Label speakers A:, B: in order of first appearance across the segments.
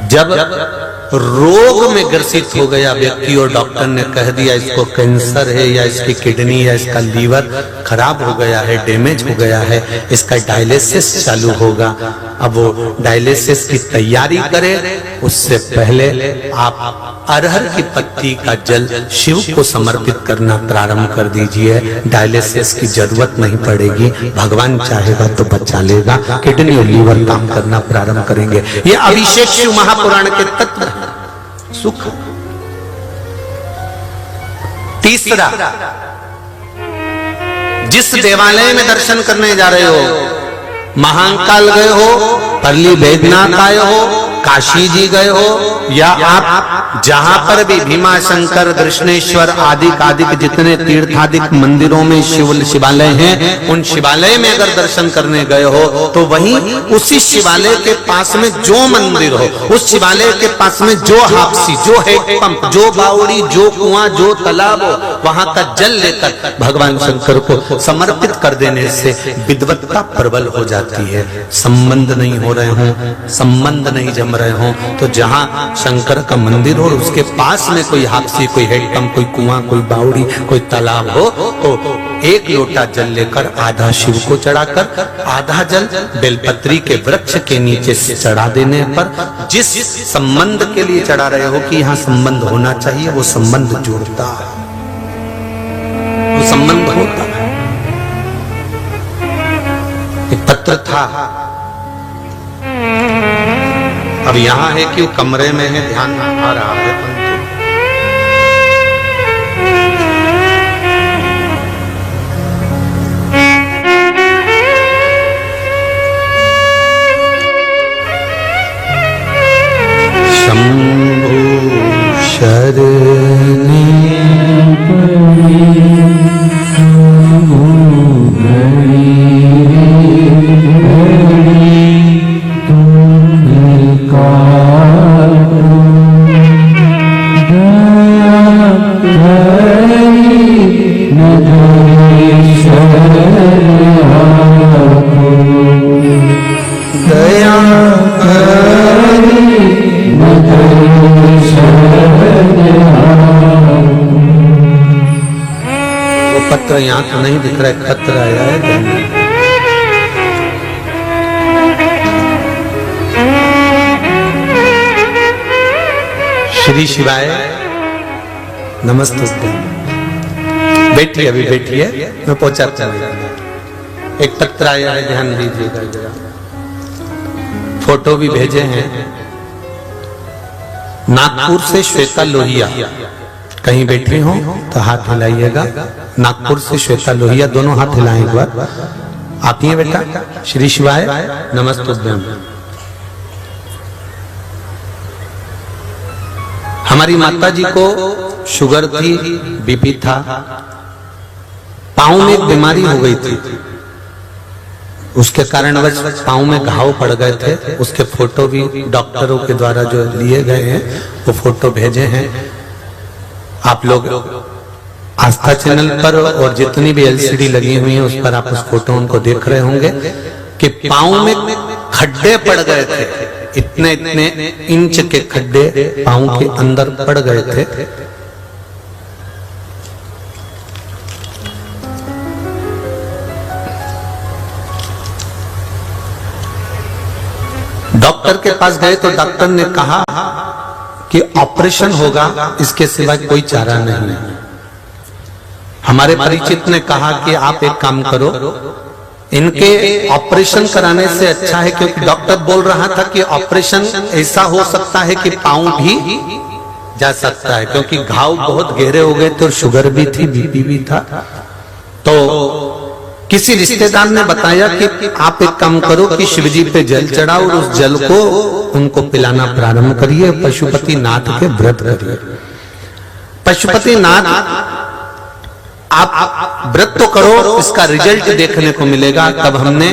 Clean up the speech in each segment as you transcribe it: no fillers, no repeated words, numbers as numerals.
A: जब रोग में ग्रसित हो गया व्यक्ति और डॉक्टर ने कह दिया इसको कैंसर है या इसकी किडनी या इसका लीवर खराब हो गया है, डैमेज हो गया है, इसका डायलिसिस चालू होगा। अब वो डायलिसिस की तैयारी करे उससे पहले आप अरहर की पत्ती का जल शिव को समर्पित करना प्रारंभ कर दीजिए। डायलिसिस की जरूरत नहीं पड़ेगी, भगवान चाहेगा तो बचा लेगा। किडनी और लीवर काम करना प्रारंभ करेंगे। ये अभिषेक शिव महापुराण के तत्व हैं। सुख। तीसरा, जिस देवालय में दर्शन करने जा रहे हो, महाकाल गए हो, परली बैद्यनाथ आए हो, काशी जी गए हो, या आप जहां पर भी भीमा शंकर, कृष्णेश्वर आदि जितने तीर्थादिक मंदिरों में शिवालय हैं, उन शिवालय में अगर दर्शन करने गए हो तो वहीं उसी शिवालय के पास में जो मंदिर हो, उस शिवालय के पास में जो हापसी, जो हैंडपंप, जो बावड़ी, जो कुआं, जो तालाब हो, वहां का जल लेकर भगवान शंकर को समर्पित कर देने से विद्वत्ता प्रबल हो जाती है। संबंध नहीं हो रहे हो, संबंध नहीं जम रहे हो, तो जहां शंकर का मंदिर हो और उसके पास में कोई हापसी, कोई हैंडपंप, कोई कुआं, कोई बावड़ी, कोई तालाब हो, तो एक लोटा जल लेकर आधा शिव को चढ़ाकर आधा जल बेलपत्री के वृक्ष के नीचे से चढ़ा देने पर जिस संबंध के लिए चढ़ा रहे हो कि यहां संबंध होना चाहिए, वो संबंध जुड़ता है, वो संबंध होता है। एक पत्र था, अब यहां है कि कमरे में है, ध्यान आ रहा है, शंभु शरणी पत्र यहां तो नहीं दिख रहा है, पत्र आया है। श्री शिवाय नमस्ते। बैठिए, अभी बैठिए, मैं पहुंचाता हूं। एक पत्र आया है, ध्यान दीजिएगा जरा। फोटो भी भेजे हैं। नागपुर से श्वेता लोहिया, कहीं बैठे हो तो हाथ हिलाइएगा। नागपुर से श्वेता लोहिया, दोनों हाथ हिलाएं एक बार। आती है बेटा? श्री शिवाय नमस्तुभ्यम। हमारी माता जी को शुगर थी, बीपी था, पांव में एक बीमारी हो गई थी, उसके कारण पांव में घाव पड़ गए थे। उसके फोटो भी डॉक्टरों के द्वारा जो लिए गए हैं, वो फोटो भेजे हैं। आप लोग आस्था चैनल पर और जितनी भी एलसीडी लगी हुई है उस पर आप उस फोटो उनको देख रहे होंगे कि पांव में खड्डे पड़ गए थे, इतने इतने इंच के खड्डे पांव के अंदर पड़ गए थे। डॉक्टर के पास गए तो डॉक्टर ने कहा कि ऑपरेशन होगा, इसके सिवा कोई चारा नहीं है। हमारे परिचित ने कहा कि आप एक काम करो, इनके ऑपरेशन कराने से अच्छा है, क्योंकि डॉक्टर बोल रहा था कि ऑपरेशन ऐसा हो सकता है कि पांव भी जा सकता है, क्योंकि घाव बहुत गहरे हो गए थे और शुगर भी थी, बीपी भी था। तो किसी रिश्तेदार ने बताया कि आप एक काम करो कि शिवजी पे जल चढ़ाओ और उस जल को उनको पिलाना प्रारंभ करिए, पशुपति नाथ के व्रत करिए। पशुपति नाथ आप व्रत तो करो, इसका रिजल्ट देखने को मिलेगा। तब हमने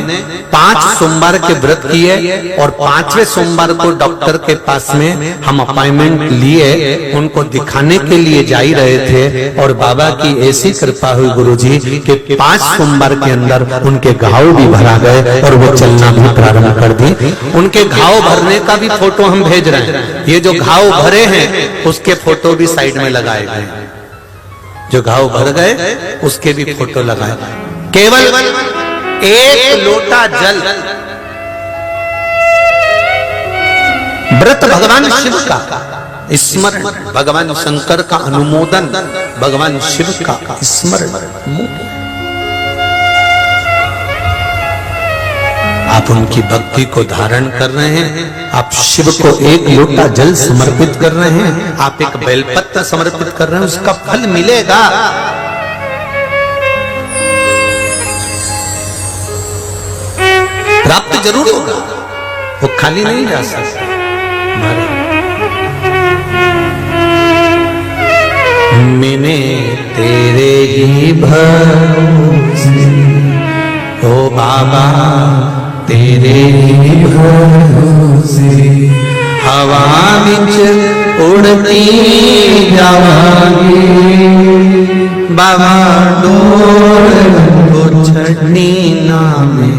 A: 5 सोमवार के व्रत किए और 5वें सोमवार को डॉक्टर के पास में हम अपॉइंटमेंट लिए, उनको दिखाने के लिए जा ही रहे थे और बाबा की ऐसी कृपा हुई गुरुजी कि 5 सोमवार के अंदर उनके घाव भी भरा गए और वो चलना भी प्रारंभ कर दी। उनके घाव भरने का भी फोटो हम भेज रहे हैं। ये जो घाव भरे हैं उसके फोटो भी साइड में लगाए गए, जो घाव भर गए उसके भी फोटो लगाए। केवल 1 लोटा जल व्रत भगवान शिव का स्मरण, भगवान शंकर का अनुमोदन, भगवान शिव का स्मरण। आप उनकी भक्ति को धारण कर रहे हैं, आप शिव को 1 लोटा जल समर्पित कर रहे हैं, आप एक बेलपत्र समर्पित कर रहे हैं, उसका फल मिलेगा। प्राप्त जरूर होगा, वो खाली नहीं जा सकता। मैंने तेरे ही भरोसे ओ बाबा, तेरे ही भरोसे हवा विच उड़ती जावांगी, बाबा डोर को छड़नी ना में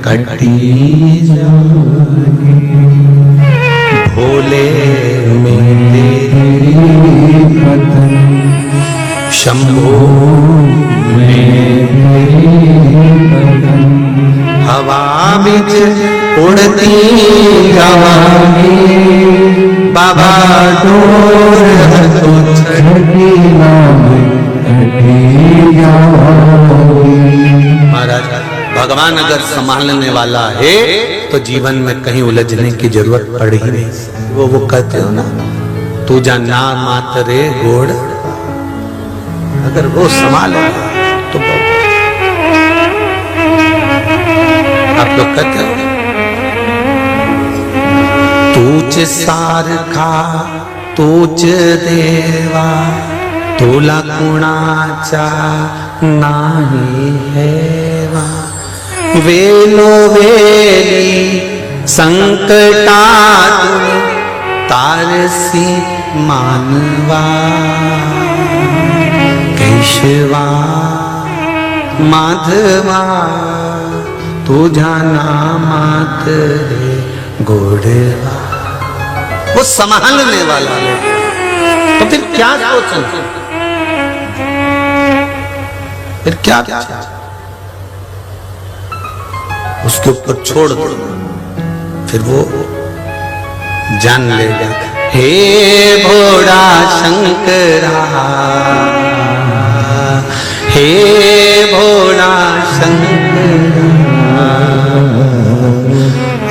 A: कटी जावांगी, भोले में तेरी पतन, शंभो में हवा बिच उड़ती जावांगी, बाबा डोर तो छड़ती नाम कटी जावांगी। महाराज, भगवान अगर संभालने वाला है तो जीवन में कहीं उलझने की जरूरत पड़ ही नहीं। वो कहते हो ना, तू जा ना मात रे गोड़, अगर वो संभाले तो आप लोग कहते हो तूच सारखा तूच देवा, तुला कुणाचा नाही हेवा, वेलो वेली संकटातून तारसी मानवा, केशवा माधवा तुझा नामात रे गोड़वा। वो संभालने वाला है तो फिर क्या सोचना, फिर क्या उसके ऊपर छोड़ दो, फिर वो जान लेगा। हे भोला शंकरा, हे भोला शंकरा,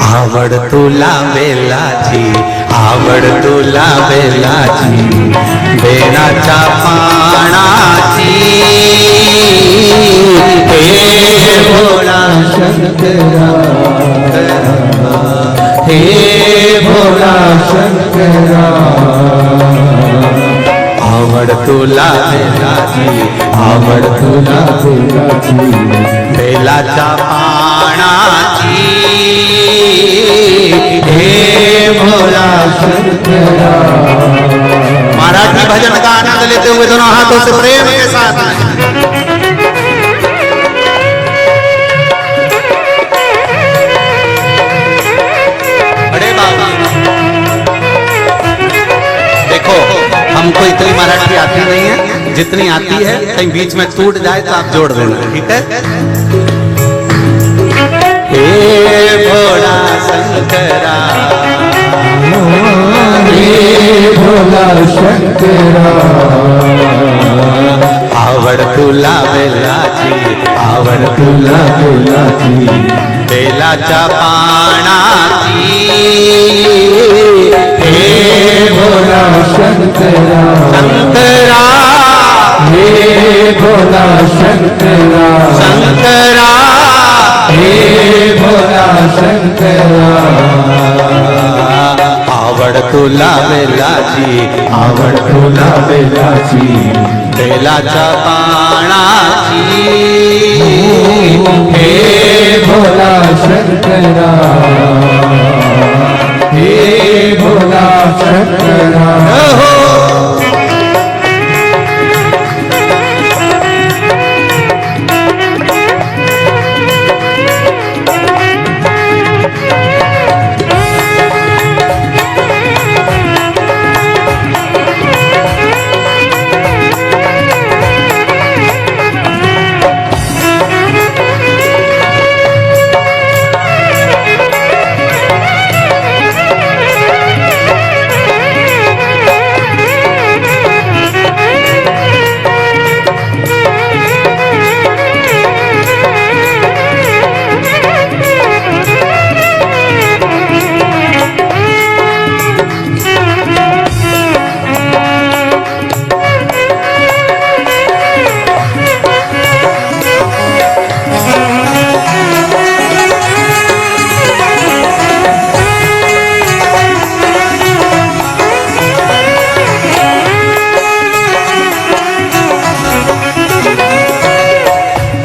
A: आवड तुला बेलाची, आवड तुला बेलाची, बेलाच्या पानाची, हे भोला शंकरा, हे भोला शंकरा, आवड तुला बेलाची, आवड तुला बेलाची, बेलाच्या पानाची, हे भोला शंकरा। मराठी भजन का आनंद लेते हुए दोनों हाथों से प्रेम के साथ अरे बाबा, देखो हमको इतनी मराठी आती नहीं है, जितनी आती है कहीं बीच में टूट जाए तो आप जोड़ देना, ठीक है। हे भोला शंकरा, हे भोला शंकरा, आवड तुला बेलाची, आवड तुला बेलाची, बेलाच्या पानाची, हे भोला शंकरा, शंकरा, हे भोला शंकरा, शंकरा, हे भोला शंकरा, आवड तुला वेलाची,
B: आवड तुला वेलाची,
A: बेलाच्या पानाची,
B: हे भोला शंकरा, हे भोला शंकरा.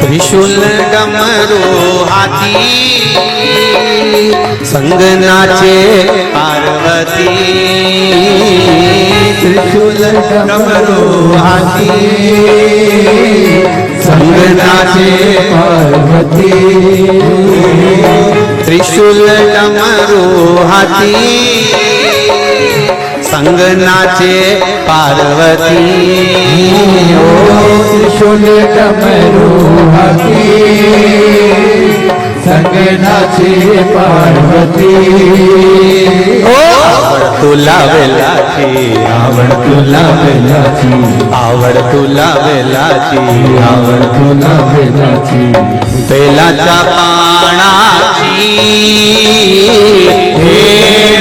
A: त्रिशूल डमरू हाती, संगनाचे पार्वती.
B: त्रिशूल डमरू हाती, संगनाचे पार्वती.
A: त्रिशूल डमरू हाती, संगनाचे पार्वती.
B: त्रिशूल डमरू हाती, संगनाचे पार्वती.
A: आवड तुला वेलाची,
B: आवड तुला वेलाची,
A: आवड तुला वेलाची,
B: आवड तुला वेलाची.
A: बेलाच्या पानाची,
B: हे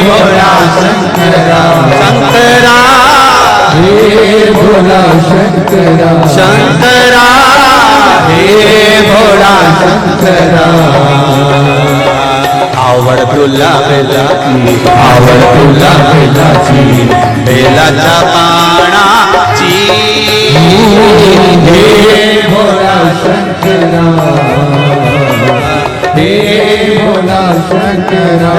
B: भोला शंकरा,
A: शंकरा,
B: हे भोला शंकरा,
A: शंकरा,
B: हे भोला शंकरा.
A: आवड तुला वेलाची,
B: आवड तुला वेलाची,
A: बेलाच्या पानाची.
B: हे भोला शंकरा, हे भोला शंकरा.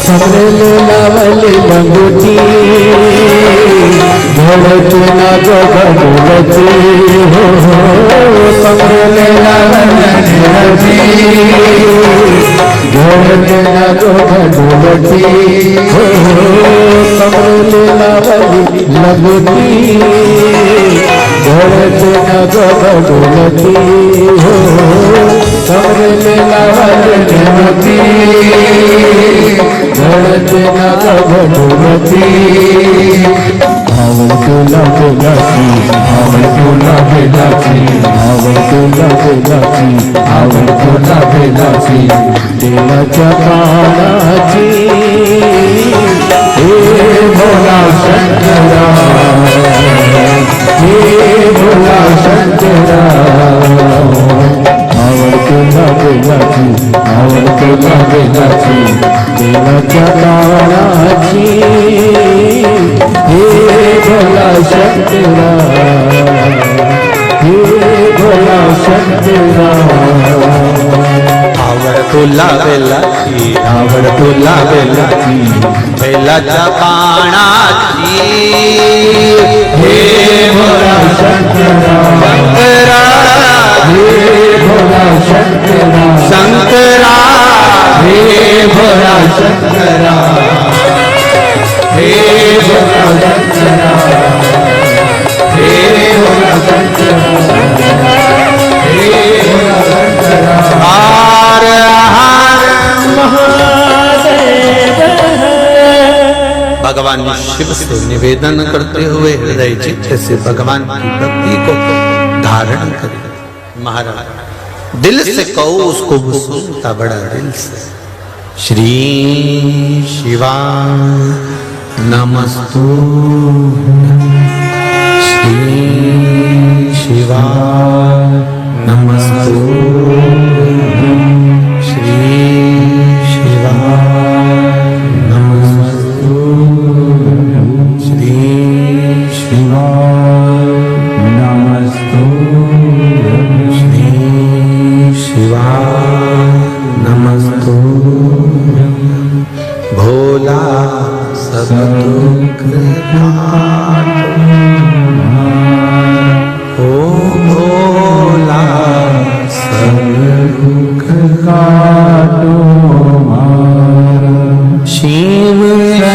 B: समरेले लावली लंगोटी घोडती ना गगनवती हो समरेले लावली लंगोटी घोडती ना गगनवती हो समरेले लावली लंगोटी घोडती ना गगनवती हो कमर लेला वलती धड़ते ना घटवती आवड़ तुला बेलाची आवड़ तुला बेलाची आवड़ तुला बेलाची आवड़ तुला बेलाची देवाच्या काळाची हे भोला शंकरा हे भोला शंकरा आवड़ तुला बेलाची आवड़ तुला बेलाची देवाच्या काळाची हे भोला शंकरा हे भोला शंकरा
A: आवड़ तुला बेलाची आवड़ तुला बेलाची बेलाच्या पानाची
B: हे भोला शंकरा
A: शंकरा
B: हे भोला शंकरा
A: शंकरा
B: हे भोला शंकरा हे भोला शंकरा हे भोला शंकरा हे भोला शंकरा
A: हर हर
B: महादेव
A: भगवान शिव से निवेदन करते हुए हृदय चित्त से भगवान की भक्ति को धारण करें। महाराज दिल से कहो उसको वो सुनता बड़ा दिल से। श्री शिवा नमस्तु श्री शिवा नमस्तु श्री शिवा नमस्तु श्री शिवा नमस्तु श्री शिवा नमस्तु भोला सदुख ओ भोला सदुख
B: काटो
A: शिव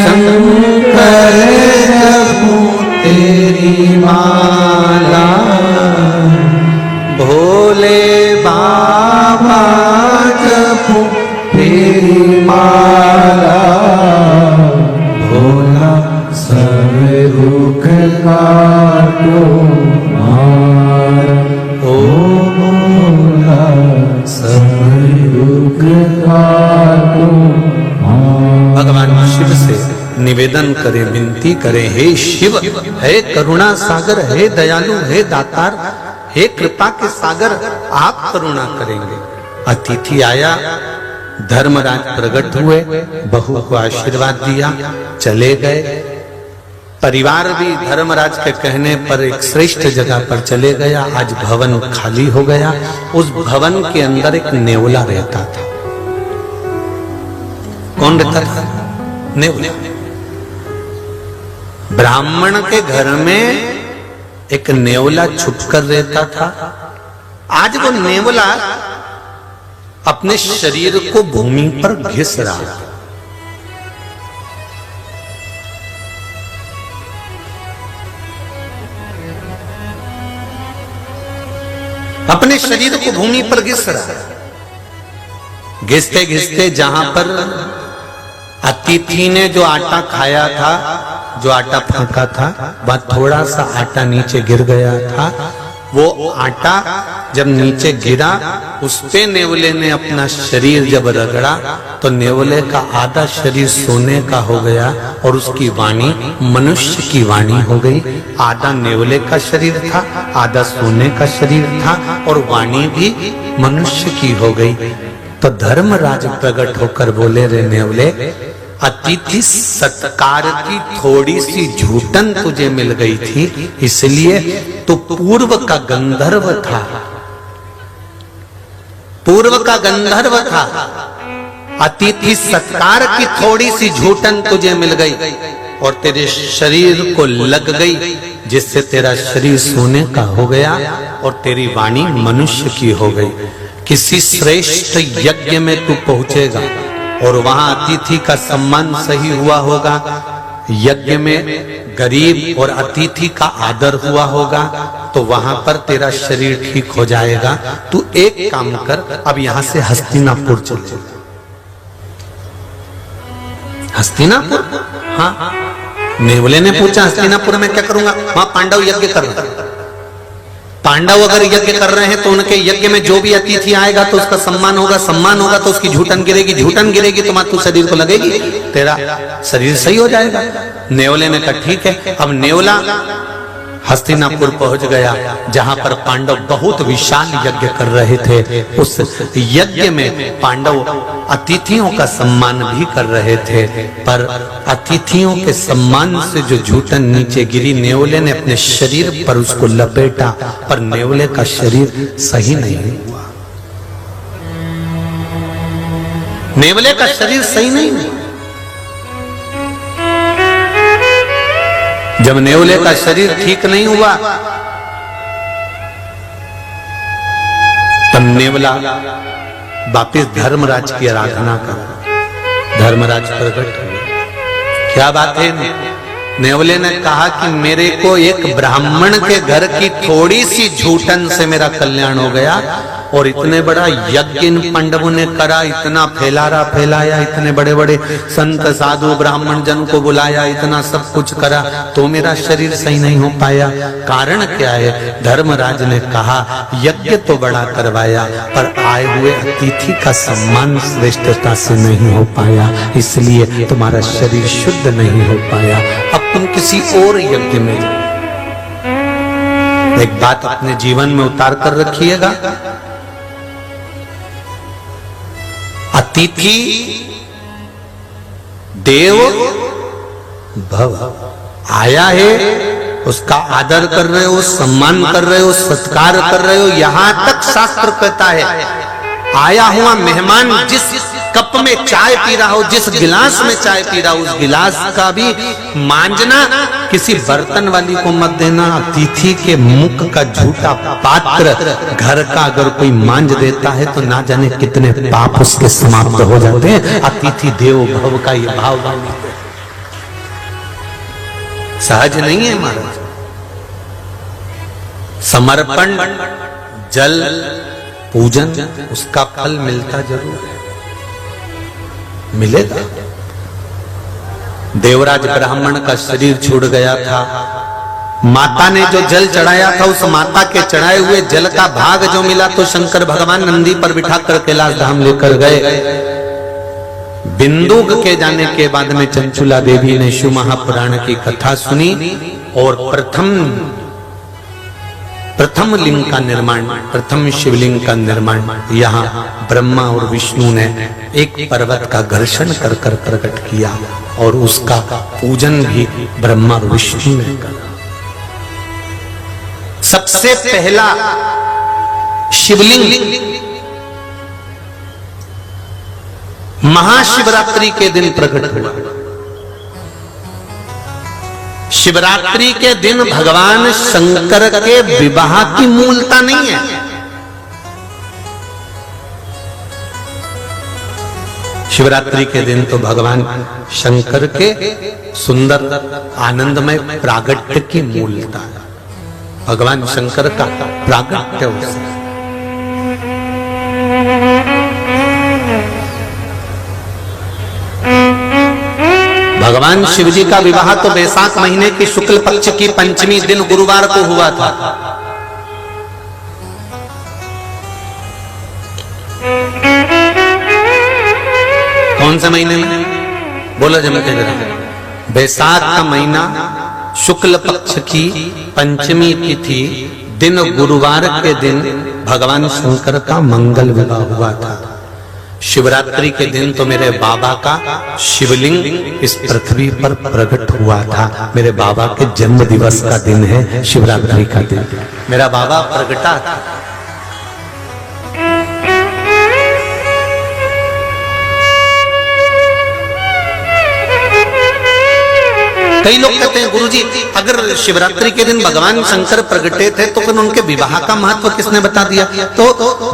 A: शंकर जपू तेरी माला भोले बाबा जपू तेरी माला भोला
B: सब दुख काटो
A: ओ भोला
B: सब दुख काटो
A: भगवान शिव से निवेदन करें, विनती करें, हे शिव, हे करुणा सागर, हे दयालु, हे दातार, हे कृपा के सागर, आप करुणा करेंगे। अतिथि आया, धर्मराज प्रकट हुए, बहू को आशीर्वाद दिया, चले गए। परिवार भी धर्मराज के कहने पर एक श्रेष्ठ जगह पर चले गया। आज भवन खाली हो गया। उस भवन के अंदर एक नेवला रहता था। कौन रहता था? नेवला। ब्राह्मण के घर में एक नेवला छुपकर रहता था। आज वो नेवला अपने शरीर को भूमि पर घिस रहा था। अपने शरीर को भूमि पर घिस रहा है। घिसते घिसते जहां पर अतिथि ने जो आटा खाया था, जो आटा फेंका था, वह थोड़ा सा आटा नीचे गिर गया था। वो आटा जब नीचे गिरा, उस पे नेवले ने अपना शरीर जब रगड़ा तो नेवले का आधा शरीर सोने का हो गया और उसकी वाणी मनुष्य की वाणी हो गई। आधा नेवले का शरीर था, आधा सोने का शरीर था और वाणी भी मनुष्य की हो गई। तो धर्मराज प्रकट होकर बोले, रे नेवले, अतिथि सत्कार की थोड़ी सी झूठन तुझे मिल गई थी, इसलिए तू पूर्व का गंधर्व था, पूर्व का गंधर्व था। अतिथि सत्कार की थोड़ी सी झूठन तुझे मिल गई और तेरे शरीर को लग गई, जिससे तेरा शरीर सोने का हो गया और तेरी वाणी मनुष्य की हो गई। किसी श्रेष्ठ यज्ञ में तू पहुंचेगा और वहां अतिथि का सम्मान सही हुआ होगा, यज्ञ में गरीब और अतिथि का आदर हुआ होगा, तो वहां पर तेरा शरीर ठीक हो जाएगा। तू एक काम कर, अब यहां से हस्तिनापुर चल जा। हस्तिनापुर? हाँ। नेवले ने पूछा हस्तिनापुर में क्या करूंगा? वहां पांडव यज्ञ कर रहे हैं। पांडव अगर यज्ञ कर रहे हैं तो उनके यज्ञ में जो भी अतिथि आएगा तो उसका सम्मान होगा, सम्मान होगा तो उसकी झूठन गिरेगी, झूठन गिरेगी तो मातु शरीर को लगेगी, तेरा शरीर सही हो जाएगा। नेवले ने कहा ठीक है। अब नेवला हस्तिनापुर पहुंच गया, जहां पर पांडव बहुत विशाल यज्ञ कर रहे थे। उस यज्ञ में पांडव अतिथियों का सम्मान भी कर रहे थे, पर अतिथियों के सम्मान से जो झूठन नीचे गिरी, नेवले ने अपने शरीर पर उसको लपेटा, पर नेवले का शरीर सही नहीं हुआ। नेवले का शरीर सही नहीं हुआ। जब नेवले का शरीर ठीक नहीं हुआ, तब नेवला वापिस धर्मराज की आराधना कर। धर्मराज प्रकट हुए। क्या बात है? नेवले ने कहा कि मेरे को एक ब्राह्मण के घर की थोड़ी सी झूठन से मेरा कल्याण हो गया, और इतने बड़ा यज्ञ इन पांडवों ने करा, इतना फैलाया, इतने बड़े बड़े संत साधु ब्राह्मण जन को बुलाया, इतना सब कुछ करा, तो मेरा शरीर सही नहीं हो पाया। कारण क्या है? धर्मराज ने कहा यज्ञ तो बड़ा करवाया, पर आए हुए अतिथि का सम्मान श्रेष्ठता से नहीं हो पाया, इसलिए तुम्हारा शरीर शुद्ध नहीं हो पाया। अब तुम किसी और यज्ञ में जाओ। एक बात अपने जीवन में उतार कर रखिएगा, अतिथि देव भव। आया है, उसका आदर कर रहे हो, सम्मान कर रहे हो, सत्कार कर रहे हो। यहां तक शास्त्र कहता है आया हुआ मेहमान जिस कप में चाय पी रहा हो, जिस गिलास में चाय पी रहा हो, उस गिलास का भी मांजना किसी बर्तन वाली को मत देना। अतिथि के मुख का झूठा पात्र घर का अगर कोई मांझ देता है तो ना जाने कितने पाप उसके समाप्त हो जाते हैं। अतिथि देवो भव का ये भाव सहज नहीं है महाराज। समर्पण, जल, पूजन, उसका फल मिलता जरूर है, मिलेगा। देवराज ब्राह्मण का शरीर छूट गया था, माता ने जो जल चढ़ाया था उस माता के चढ़ाए हुए जल का भाग जो मिला तो शंकर भगवान नंदी पर बिठाकर कैलाश धाम लेकर गए। बिंदुक के जाने के बाद में चंचुला देवी ने शिव महापुराण की कथा सुनी और प्रथम लिंग का निर्माण, प्रथम शिवलिंग का निर्माण यहाँ ब्रह्मा और विष्णु ने एक पर्वत का घर्षण कर कर प्रकट किया, और उसका पूजन भी ब्रह्मा और विष्णु ने करा। सबसे पहला शिवलिंग महाशिवरात्रि के दिन प्रकट हुआ। शिवरात्रि के दिन भगवान शंकर के विवाह की मूलता नहीं है। शिवरात्रि के दिन तो भगवान शंकर के सुंदर आनंदमय प्रागट्य की मूलता है। भगवान शंकर का प्रागट्य उत्सव। भगवान शिव जी का विवाह तो बैसाख महीने की शुक्ल पक्ष की पंचमी दिन गुरुवार को हुआ था। कौन से महीने में? बोलो जमते जरा। बैसाख का महीना, शुक्ल पक्ष की पंचमी तिथि, दिन गुरुवार के दिन भगवान शंकर का मंगल विवाह हुआ था। शिवरात्रि के दिन तो मेरे बाबा का शिवलिंग इस पृथ्वी पर प्रकट हुआ था। मेरे बाबा के जन्म दिवस का दिन है शिवरात्रि का दिन। मेरा बाबा प्रगटा था। कई लोग कहते हैं गुरुजी अगर शिवरात्रि के दिन भगवान शंकर प्रगटे थे तो फिर उनके विवाह का महत्व किसने बता दिया? तो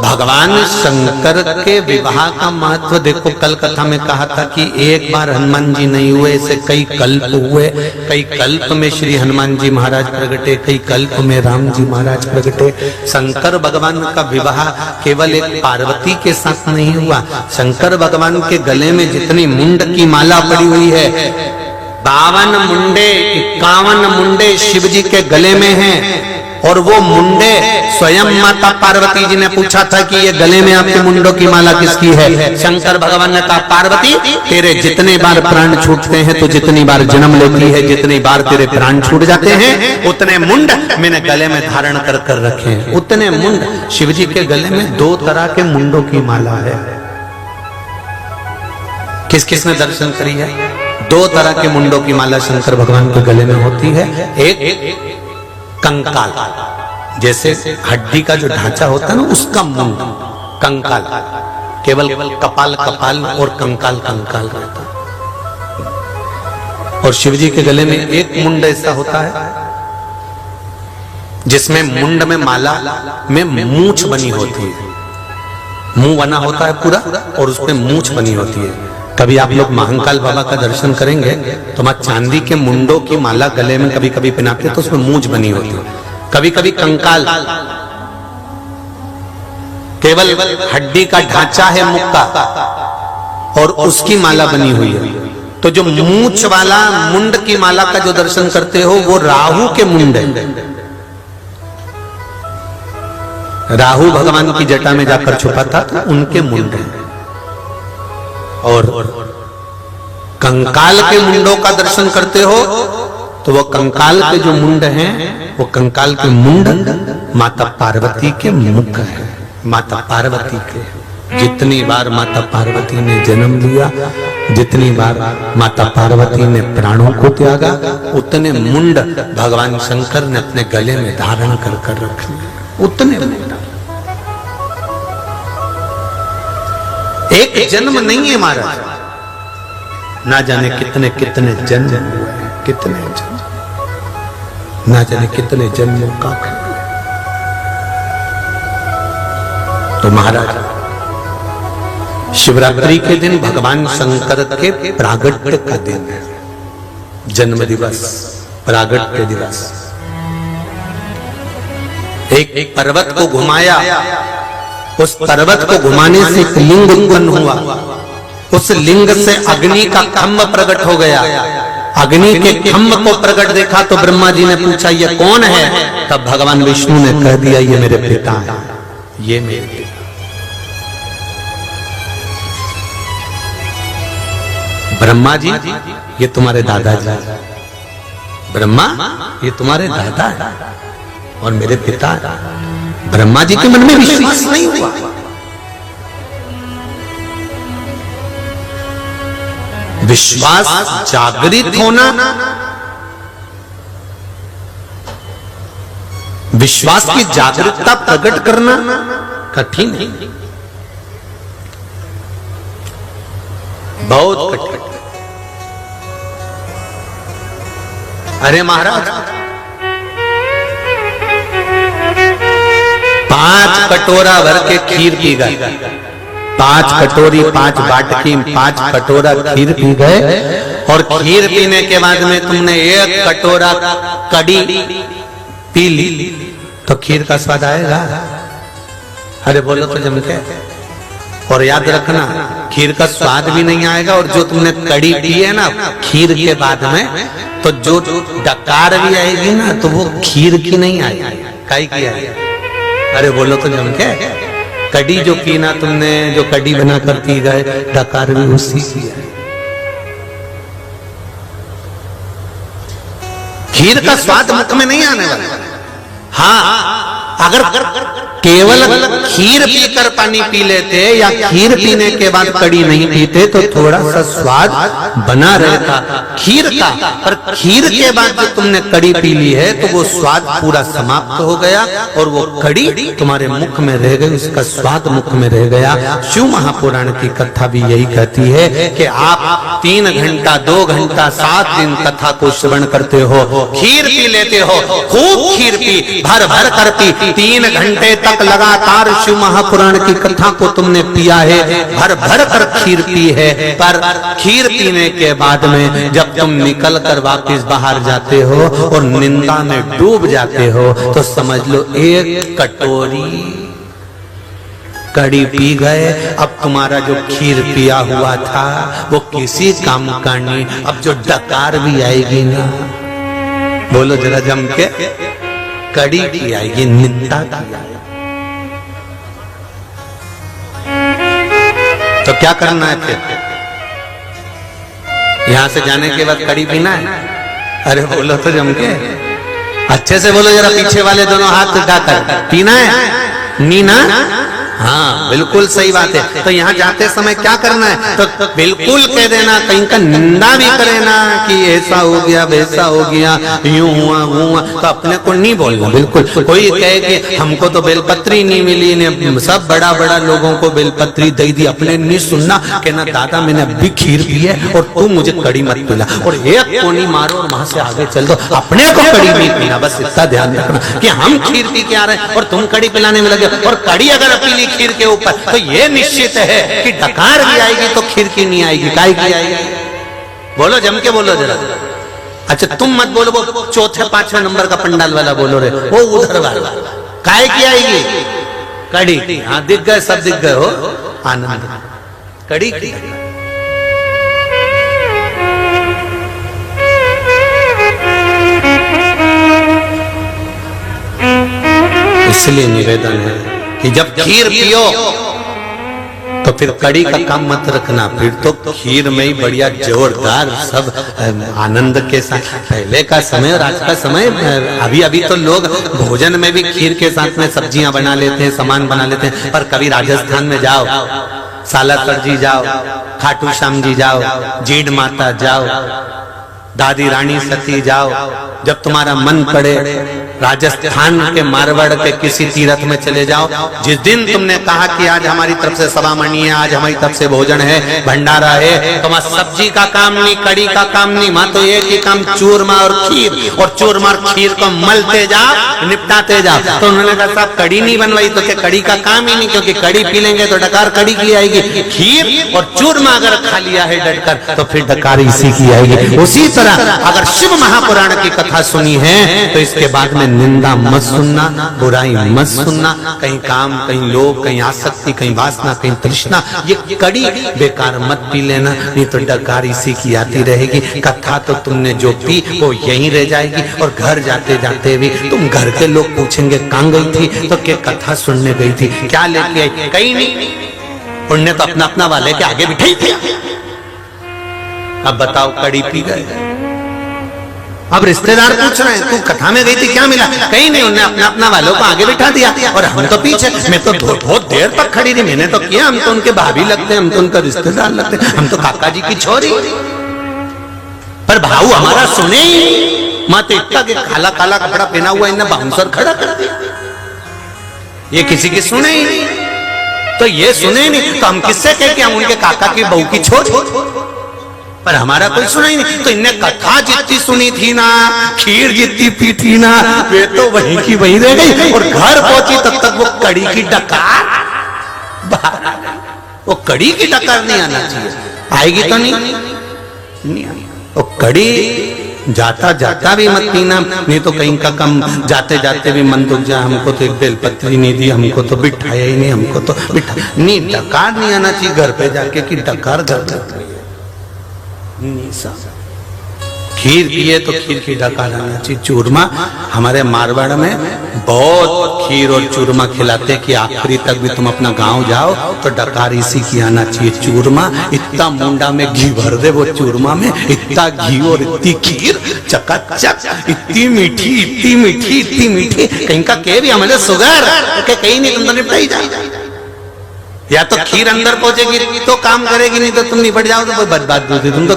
A: भगवान शंकर के विवाह का महत्व देखो, कल कथा में कहा था कि एक बार हनुमान जी नहीं हुए, ऐसे कई कल्प हुए। कई कल्प में श्री हनुमान जी महाराज प्रगटे, कई कल्प में राम जी महाराज प्रगटे। शंकर भगवान का विवाह केवल एक पार्वती के साथ नहीं हुआ, शंकर भगवान के गले में जितनी मुंड की माला पड़ी हुई है, 52 मुंडे 51 मुंडे शिव जी के गले में हैं। और वो मुंडे स्वयं माता पार्वती जी ने पूछा था कि ये गले में आपके मुंडों की माला किसकी है? शंकर भगवान ने कहा पार्वती तेरे जितने बार प्राण छूटते हैं तो जितनी बार जन्म लेती है, जितनी बार तेरे प्राण छूट जाते हैं, उतने मुंड मैंने गले में धारण कर कर रखे हैं। उतने मुंड शिव जी के गले में 2 तरह के मुंडों की माला है। किस किस ने दर्शन करी है? 2 तरह के मुंडों की माला शंकर भगवान के गले में होती है। एक कंकाल, जैसे हड्डी का जो ढांचा होता है ना उसका मुंड कंकाल, केवल कपाल कपाल और कंकाल कंकाल रहता है। और शिव जी के गले में एक मुंड ऐसा होता है जिसमें मुंड में माला में मूंछ बनी होती है, मुंह बना होता है पूरा और उसमें मूंछ बनी होती है। कभी आप लोग महाकाल बाबा का दर्शन करेंगे तो मां चांदी के मुंडों की माला गले में कभी कभी पहनाते तो उसमें मूंछ बनी होती है। कभी कभी कंकाल, केवल हड्डी का ढांचा है मुख का और उसकी माला बनी हुई है। तो जो मूंछ वाला मुंड की माला का जो दर्शन करते हो वो राहु के मुंड है। राहु भगवान की जटा में जाकर छुपा था तो उनके मुंड है। और कंकाल के मुंडों का दर्शन करते हो तो वो कंकाल के जो मुंड हैं वो कंकाल के मुंड माता पार्वती के मुख है। माता पार्वती के जितनी बार माता पार्वती ने जन्म लिया, जितनी बार माता पार्वती ने प्राणों को त्यागा, उतने मुंड भगवान शंकर ने अपने गले में धारण कर कर रख लिए। उतने मुंड, एक जन्म नहीं है महाराज, ना जाने कितने कितने जन्म हुए हैं, कितने जन्म, ना जाने कितने जन्मों का। तो महाराज शिवरात्रि के दिन भगवान शंकर के प्रागट्य का दिन है, जन्म दिवस, प्रागट्य दिवस। एक पर्वत को घुमाया, उस पर्वत को घुमाने से एक लिंग उत्पन्न हुआ, उस लिंग से अग्नि का खम्भ प्रकट हो गया। अग्नि के खम्भ को प्रकट देखा तो ब्रह्मा जी ने पूछा ये कौन है? तब भगवान विष्णु ने कह दिया ये मेरे पिता हैं, ये मेरे पिता। ब्रह्मा जी ये तुम्हारे दादाजी, ब्रह्मा ये तुम्हारे दादा है और मेरे पिता है। ब्रह्मा जी के मन में विश्वास नहीं हुआ। विश्वास जागृत होना, विश्वास की जागरूकता प्रकट करना कठिन है, बहुत कठिन। अरे महाराज 5 कटोरा भर के खीर पी गए, 5 कटोरी 5 बाटकी 5 कटोरा खीर पी गए। और खीर पीने के बाद में तुमने 1 कटोरा कड़ी पी ली तो खीर का स्वाद आएगा? अरे बोलो तो जम के। और याद रखना खीर का स्वाद भी नहीं आएगा, और जो तुमने कड़ी पी है ना खीर के बाद में, तो जो डकार भी आएगी ना तो वो खीर की नहीं आएगी, काई की आएगी? अरे बोलो तो जम के। कड़ी जो पीना तुमने, जो कड़ी बना कर पी गए, डकार भी उसी की है। खीर का स्वाद मुख में नहीं आने वाला। हाँ, अगर केवल खीर पीकर पानी पी लेते या खीर पीने के बाद कड़ी नहीं पीते तो थोड़ा सा स्वाद बना रहता खीर का। पर खीर के बाद जो तुमने कड़ी पी ली है तो वो स्वाद पूरा समाप्त हो गया और वो कड़ी तुम्हारे मुख में रह गई, उसका स्वाद मुख में रह गया। शिव महापुराण की कथा भी यही कहती है कि आप 3 घंटा 2 घंटा 7 दिन कथा को श्रवण करते हो, खीर पी लेते हो, खूब खीर पी, भर भर कर पी, 3 घंटे तक लगातार शिव महापुराण की कथा को तुमने पिया है, भर भर कर खीर पी है। पर खीर पीने के बाद में जब तुम निकल कर वापिस बाहर जाते हो और निंदा में डूब जाते हो तो समझ लो 1 कटोरी कड़ी पी गए। अब तुम्हारा जो खीर पिया हुआ था वो किसी काम का नहीं। अब जो डकार भी आएगी ना, बोलो जरा जम के, कड़ी की आएगी, निंदा की आएगी। तो क्या करना है फिर? यहां से जाने के बाद कड़ी पीना है? अरे बोलो तो जम के, अच्छे से बोलो जरा, पीछे वाले दोनों हाथ उठाकर, पीना है? नीना? हाँ बिल्कुल सही बात है। तो यहाँ जाते समय क्या करना है? तो बिल्कुल कह देना, कहीं का निंदा भी करे ना कि ऐसा हो गया वैसा हो गया, यूं हुआ वो हुआ, तो अपने को नहीं बोलना बिल्कुल। कोई कहे कि हमको तो बेलपत्री नहीं मिली ने, सब बड़ा बड़ा लोगों को बेलपत्री दे दी, अपने नहीं सुनना, कहना दादा मैंने अभी खीर पी है और तू मुझे कड़ी मत पिला, और एक कोनी मारो और वहां से आगे चल दो, अपने को कड़ी नहीं पीना। बस इतना ध्यान रखना कि हम खीर पी के आ रहे हैं और तुम कड़ी पिलाने में लगे, और कड़ी अगर पीली खीर के ऊपर तो ये निश्चित है कि डकार भी आएगी तो खीर की नहीं आएगी, काय की आएगी? बोलो जम के बोलो जरा। अच्छा तुम मत बोलो, वो 4थे 5वें नंबर का पंडाल वाला बोलो रे, वो उधर वाला, काय की आएगी? कड़ी। हाँ दिख गए, सब दिख गए हो, आनंद कड़ी की। इसलिए निवेदन है कि जब खीर पियो तो फिर कड़ी का काम मत रखना, फिर तो खीर में ही बढ़िया जोरदार सब आनंद के साथ। पहले का समय और आज का समय, अभी अभी तो लोग भोजन में भी खीर के साथ में सब्जियां बना लेते हैं, सामान बना लेते हैं। पर कभी राजस्थान में जाओ, सालासर जी जाओ, खाटू श्याम जी जाओ, जीड माता जाओ, दादी रानी सती जाओ, जब तुम्हारा मन पड़े राजस्थान के मारवाड़ के किसी तीर्थ में चले जाओ। जिस दिन तुमने कहा कि आज हमारी तरफ से सवामणी है, आज हमारी तरफ से भोजन है, भंडारा है, तो वहां सब्जी का काम नहीं, कड़ी का काम नहीं, वहां तो एक ही काम, चूरमा और खीर, और चूरमा और खीर को मलते जाओ, निपटाते जाओ। तो उन्होंने कहा साहब कड़ी नहीं बनवाई तो क्या कड़ी का काम ही नहीं, क्योंकि कड़ी पी लेंगे तो डकार कड़ी की आएगी, खीर और चूरमा अगर खा लिया है डटकर तो फिर डकार इसी की आएगी। उसी तरह अगर शिव महापुराण की कथा सुनी है तो इसके बाद में निंदा मत सुनना, बुराई मत सुनना, कहीं काम, कहीं लोभ, कहीं आसक्ति, कहीं वासना, कहीं तृष्णा, ये कड़ी बेकार मत पी लेना, नहीं तो डकार इसी की आती रहेगी। कथा तो तुमने जो पी वो यहीं रह जाएगी, और घर जाते जाते भी तुम घर के लोग पूछेंगे कहाँ गई थी, तो क्या कथा सुनने गई थी, क्या लेके आई? कहीं नहीं, उन्हें तो अपना अपना वाले के आगे बिठाई थी। अब बताओ कड़ी पी गए। अब रिश्तेदार पूछ रहे हैं तू कथा में गई थी, क्या मिला? कहीं नहीं, उन्हें अपना अपना वालों को आगे बिठा दिया, और हम तो पीछे। मैं तो बहुत देर तक खड़ी थी, मैंने तो किया, हम तो उनके भाभी लगते हैं, हम तो उनका रिश्तेदार लगते हैं, हम तो काका जी की छोरी, पर भाऊ हमारा सुने ही मत। इतना के काला काला कपड़ा पहना हुआ इन्हें बाउंसर खड़ा कर दिया, ये किसी की सुने ही नहीं। तो ये सुने ही नहीं तो हम किससे कह के हम उनके काका की बहू की छोरी, पर हमारा कोई सुना ही नहीं। तो इनने कथा जितनी सुनी थी ना, खीर जितनी पी थी ना, वे तो वहीं की वहीं रह गई, और घर पहुंची तब तक वो कड़ी की डकार बाहर आ गई। वो कड़ी की डकार नहीं आना चाहिए, आएगी तो नहीं आएगी। वो कड़ी जाता जाता भी मत पीना, नहीं तो कहीं का कम जाते जाते भी मन दुख जाए, हमको तो एक बेलपत्री नहीं दी, हमको तो बिठाया ही नहीं, हमको तो बिठा नहीं। डकार नहीं आना चाहिए घर पे जाके कि डकार घर खीर पिए तो खीर की डकार आना चाहिए। चूरमा हमारे मारवाड़ में बहुत खीर और चूरमा खिलाते कि आखिरी तक भी तुम अपना गांव जाओ तो डकार इसी की आना चाहिए। चूरमा इतना मुंडा में घी भर दे वो चूरमा में, इतना घी और इतनी खीर चकाचक, इतनी मीठी इतनी मीठी इतनी मीठी। कहीं का के भी हमारे सुगर के कहीं नहीं, तुम तो निपटाई जाए। या तो खीर अंदर पहुंचेगी तो काम करेगी, नहीं तो तुम निपट जाओ तो कोई बर्बाद होती। तुम तो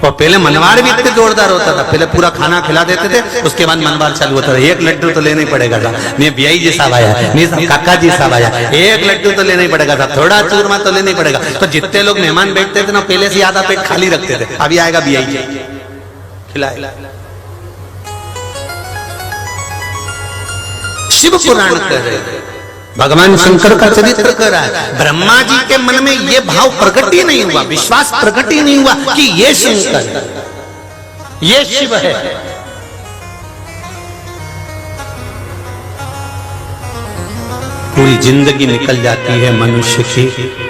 A: और पहले मनवाड़ भी इतने जोरदार होता था, पहले पूरा खाना खिला देते थे, उसके बाद मनवाड़ चालू होता था। एक लड्डू तो लेना ही पड़ेगा था, नहीं बियाई जी साहब आया, नहीं काका जी साहब आया, एक लड्डू तो लेना ही पड़ेगा था, थोड़ा चूरमा तो लेना ही पड़ेगा। तो जितने लोग मेहमान बैठते थे ना पहले से आधा पेट खाली रखते थे, अभी आएगा बियाई जी खिलाए। शिव पुराण कह रहे, भगवान शंकर का चरित्र कर रहा है। ब्रह्मा जी के मन में ये भाव प्रकट ही नहीं हुआ, विश्वास प्रकट ही नहीं हुआ कि ये शंकर है, ये शिव है। पूरी जिंदगी निकल जाती है मनुष्य की,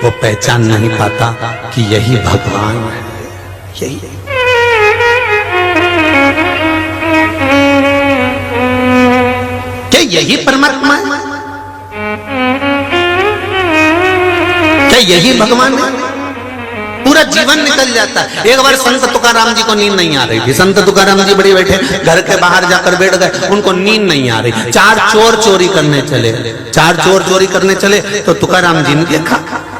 A: वो पहचान नहीं पाता कि यही भगवान है, यही क्या यही परमात्मा है, क्या यही भगवान है। पूरा जीवन निकल जाता है। एक बार संत तुकाराम जी को नींद नहीं आ रही थी। संत तुकाराम जी बड़ी बैठे घर के बाहर जाकर बैठ गए, उनको नींद नहीं आ रही। चार चोर चोरी करने चले तो तुकाराम जी ने देखा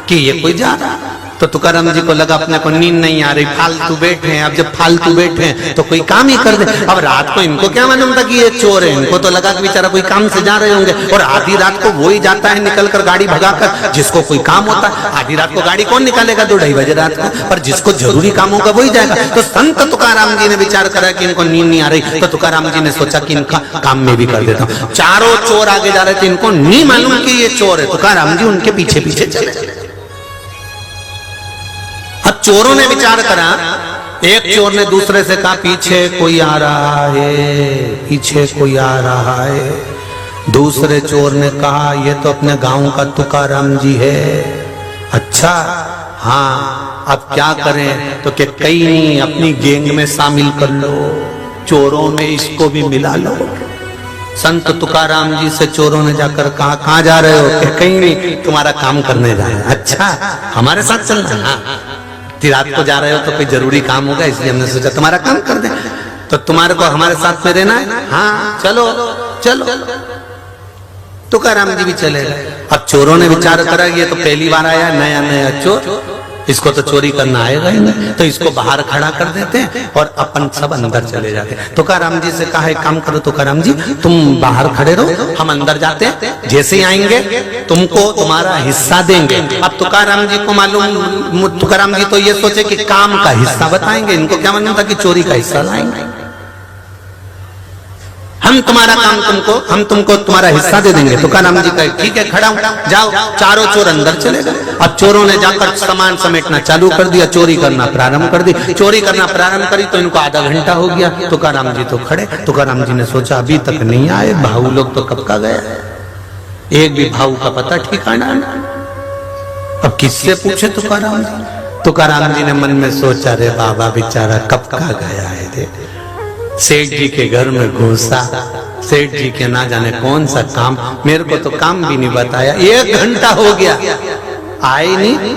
A: कि ये कोई जा रहा, तो तुकाराम जी को लगा अपने को नींद नहीं आ रही, फालतू बैठे हैं। अब जब फालतू बैठे हैं तो कोई काम ही कर दे। अब रात को इनको क्या मालूम था कि ये चोर है, इनको तो लगा कि बेचारा कोई काम से जा रहे होंगे। और आधी रात को वो ही जाता है निकलकर गाड़ी भगाकर, जिसको कोई काम होता है। आधी रात को गाड़ी कौन निकालेगा 2-2:30 बजे रात को, पर जिसको जरूरी काम होगा वही जाएगा। तो संत तुकाराम जी ने विचार करा कि इनको नींद नहीं आ रही, तो तुकाराम जी ने सोचा कि इनका काम में भी कर देता हूँ। चारों चोर आगे जा रहे थे, इनको नहीं मालूम कि ये चोर है। तुकाराम जी उनके पीछे पीछे चले। अब चोरों ने विचार करा, एक चोर ने दूसरे से कहा पीछे कोई आ रहा है, पीछे कोई आ रहा है। दूसरे चोर ने कहा ये तो अपने गांव का तुकाराम जी है। अच्छा हाँ, अब क्या करें? तो कि कहीं नहीं, अपनी गैंग में शामिल कर लो, चोरों में इसको भी मिला लो। संत तुकाराम जी से चोरों ने जाकर कहा कहाँ जा रहे हो? कि कहीं नहीं, तुम्हारा काम करने जा रहे हैं। अच्छा हमारे साथ चलना? हाँ, रात को जा रहे हो तो कोई जरूरी काम होगा, इसलिए हमने सोचा तुम्हारा काम कर दे। तो तुम्हारे को हमारे साथ में रहना है? हाँ चलो चलो। तुकाराम जी भी चले गए। अब चोरों ने विचार करा ये तो पहली बार आया नया नया चोर, इसको तो चोरी करना आएगा ही नहीं, तो इसको बाहर खड़ा कर देते हैं और अपन सब अंदर चले जाते हैं। तुकाराम जी से कहा एक काम करो तुकाराम जी, तुम बाहर खड़े रहो, हम अंदर जाते हैं, जैसे ही आएंगे तुमको तुम्हारा हिस्सा देंगे। अब तुकाराम जी को मालूम, तुकाराम जी तो ये सोचे कि काम का हिस्सा बताएंगे, इनको क्या मालूम था कि चोरी का हिस्सा लाएंगे। हम तुम्हारा काम हम तुमको तुम्हारा हिस्सा दे देंगे। तुकाराम जी कहे ठीक है, खड़ा हूं, जाओ। चारों चोर अंदर चले गए। अब चोरों ने जाकर सामान समेटना चालू कर दिया, चोरी करना प्रारंभ कर दी। चोरी करना प्रारंभ करी तो इनको आधा घंटा हो गया। तुकाराम जी तो खड़े। तुकाराम जी ने सोचा अभी तक नहीं आए, भाऊ लोग तो कब का गया, एक भी भाऊ का पता ठिकाना नहीं। अब किससे पूछे तुकाराम जी? तुकाराम जी ने मन में सोचा रे बाबा बेचारा कब का गया है। सेठ जी के घर में घुसा, सेठ जी के ना जाने कौन सा काम, मेरे को तो काम भी नहीं बताया, 1 घंटा हो गया आए नहीं।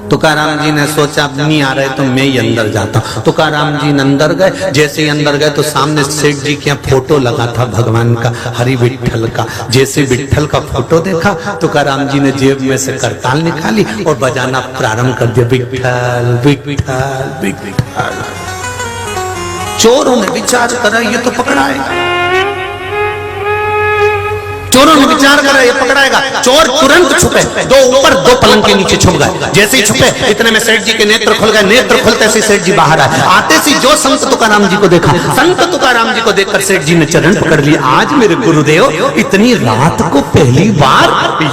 A: तुकाराम जी ने सोचा अब नहीं आ रहे तो मैं ही अंदर जाता हूँ। तुकाराम जी अंदर गए। जैसे ही अंदर गए तो सामने सेठ जी के यहाँ फोटो लगा था भगवान का, हरि विठल का। जैसे विठल का फोटो देखा तुकाराम जी ने जेब में से करताल निकाली और बजाना प्रारंभ कर दिया, विठल विठल विठल। चोरों ने विचार करा ये तो पकड़ाएगा, चोरों ने विचार करा ये पकड़ाएगा। चोर तुरंत छुपे, 2 ऊपर 2 पलंग के नीचे छुप गए। जैसे ही छुपे इतने में सेठ जी के नेत्र खुल गए। नेत्र खुलते से सेठ जी बाहर आए। आते सी जो संत तुकाराम जी को देखा, संत तुकाराम जी को देखकर सेठ जी ने चरण पकड़ लिया। आज मेरे गुरुदेव इतनी रात को पहली बार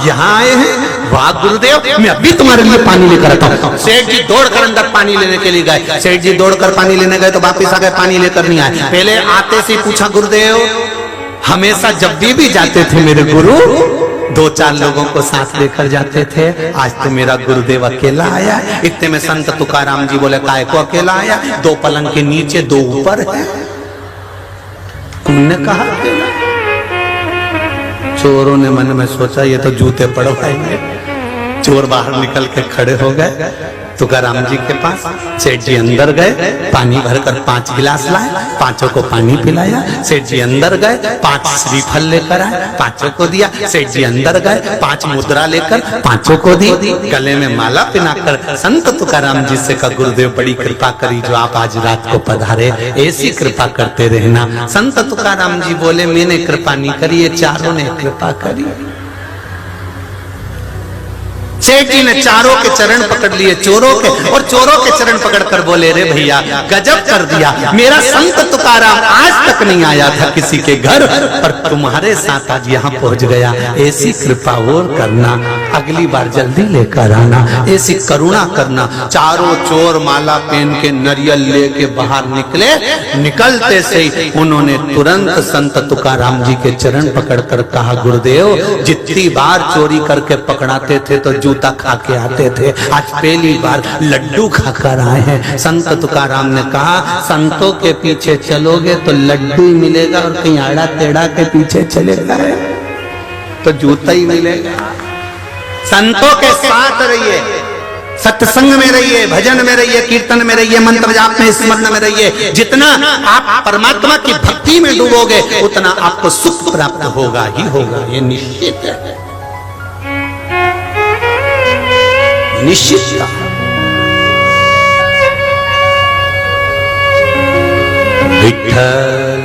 A: यहाँ आए हैं, वाह गुरुदेव, मैं अभी तुम्हारे लिए पानी लेकर आता हूँ। सेठ जी दौड़कर अंदर पानी लेने के लिए गए। सेठ जी दौड़कर पानी लेने गए तो वापिस आ गए, पानी लेकर नहीं आए। पहले आते से पूछा गुरुदेव, हमेशा जब भी जाते थे मेरे गुरु 2-4 लोगों को साथ लेकर जाते थे। आज तो मेरा गुरुदेव अकेला आया। इतने में संत तुकाराम जी बोले, काय को अकेला आया? 2 पलंग के नीचे 2 ऊपर है। उन्होंने कहा अकेला। चोरों ने मन में सोचा ये तो जूते पड़वाएंगे। चोर बाहर निकल के खड़े हो गए तुकाराम जी के पास। सेठ जी अंदर गए, पानी भरकर 5 गिलास लाए, 5 को पानी पिलाया। सेठ जी अंदर गए, 5 श्रीफल लेकर आए, 5 को दिया। सेठ जी अंदर गए, 5 मुद्रा लेकर 5 को दी। गले में माला पिनाकर संत तुकाराम जी से कहा, गुरुदेव बड़ी कृपा करी जो आप आज रात को पधारे, ऐसी कृपा करते रहना। संत तुकाराम जी बोले, मैंने कृपा नहीं करी, ये चारों ने कृपा करी। सेठ जी ने चारों के चरण पकड़ लिए, चोरों के, और चोरों के चरण पकड़कर बोले, रे भैया गजब कर दिया, मेरा संत तुकाराम आज तक नहीं आया था किसी के घर, पर तुम्हारे साथ आज यहाँ पहुंच गया। ऐसी कृपा और करना, अगली बार जल्दी लेकर आना, ऐसी करुणा करना। चारों चोर माला पहन के नरियल लेके बाहर निकले। निकलते से ही उन्होंने तुरंत संत तुकाराम जी के चरण पकड़कर कहा, गुरुदेव जितनी बार चोरी करके पकड़ाते थे तो जूता खा के आते थे, आज पहली बार लड्डू खाकर आए हैं। संत तुकाराम ने कहा, संतों के पीछे चलोगे तो लड्डू ही मिलेगा, और कहीं आड़ा टेढ़ा के पीछे चले गए तो जूता ही मिलेगा। संतों के साथ रहिए, सत्संग में रहिए, भजन में रहिए, कीर्तन में रहिए, मंत्र जाप में, स्मरण में रहिए। जितना आप परमात्मा की भक्ति में डूबोगे उतना आपको सुख प्राप्त होगा ही होगा, ये निश्चित है, निश्चित। विठ्ठल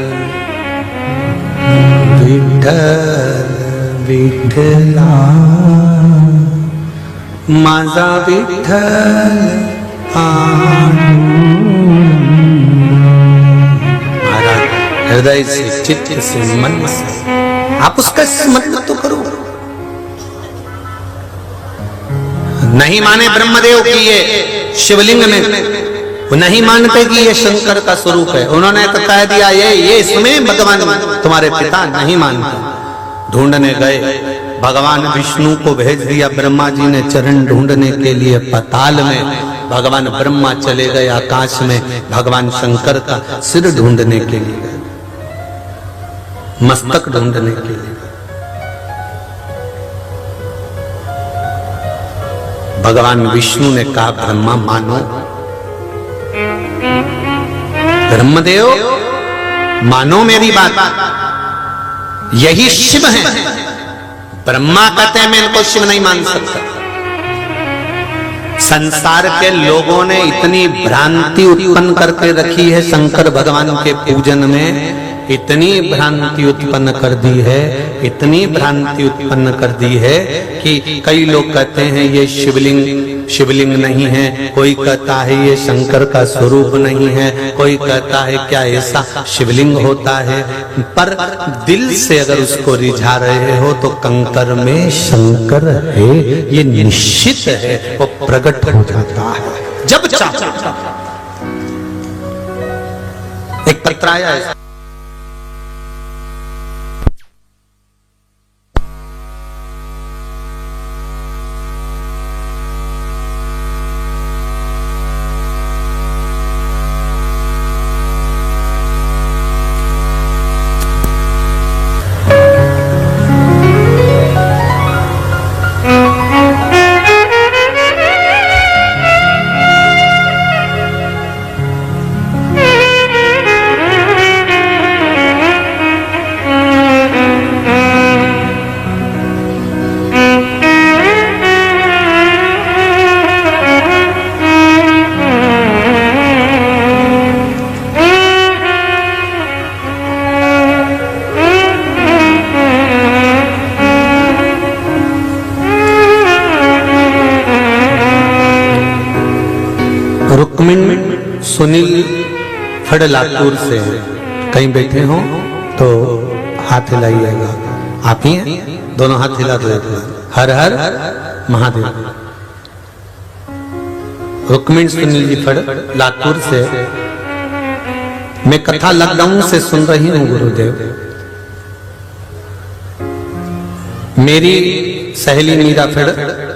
A: विठ्ठल विठ्ठला माझा विठ्ठल महाराज हृदय से, चित्त से, मन से आप उसका स्मरण तो करो। नहीं माने ब्रह्मदेव की ये शिवलिंग में, वो नहीं मानते कि ये शंकर का स्वरूप है। उन्होंने तो कह दिया ये इसमें भगवान तुम्हारे पिता नहीं मानते। ढूंढने गए, भगवान विष्णु को भेज दिया। ब्रह्मा जी ने चरण ढूंढने के लिए पाताल में, भगवान ब्रह्मा चले गए आकाश में, भगवान शंकर का सिर ढूंढने के लिए, मस्तक ढूंढने के लिए। भगवान विष्णु ने कहा, ब्रह्मा मानो, ब्रह्मदेव मानो मेरी बात, यही शिव है। ब्रह्मा कहते हैं मैं इनको शिव नहीं मान सकता। संसार के लोगों ने इतनी भ्रांति उत्पन्न करके रखी है शंकर भगवान के पूजन में, इतनी भ्रांति उत्पन्न कर दी है, इतनी भ्रांति उत्पन्न कर दी है कि कई लोग कहते हैं ये शिवलिंग नहीं है, कोई कहता है ये शंकर का स्वरूप नहीं है, कोई कहता है क्या ऐसा शिवलिंग होता है। पर दिल से अगर उसको रिझा रहे हो तो कंकर में शंकर है, ये निश्चित है, वो प्रकट हो जाता है जब चाहता। एक पत्र आया है, सुनील फड़ लातूर से कहीं बैठे हो तो हाथ हिलाइएगा। आप ही हैं? दोनों हाथ हिला दो। हर हर महादेव। रुक्मिणी सुनील जी फड़ लातूर से मैं कथा लॉकडाउन से सुन रही हूँ गुरुदेव। मेरी सहेली मीरा फिर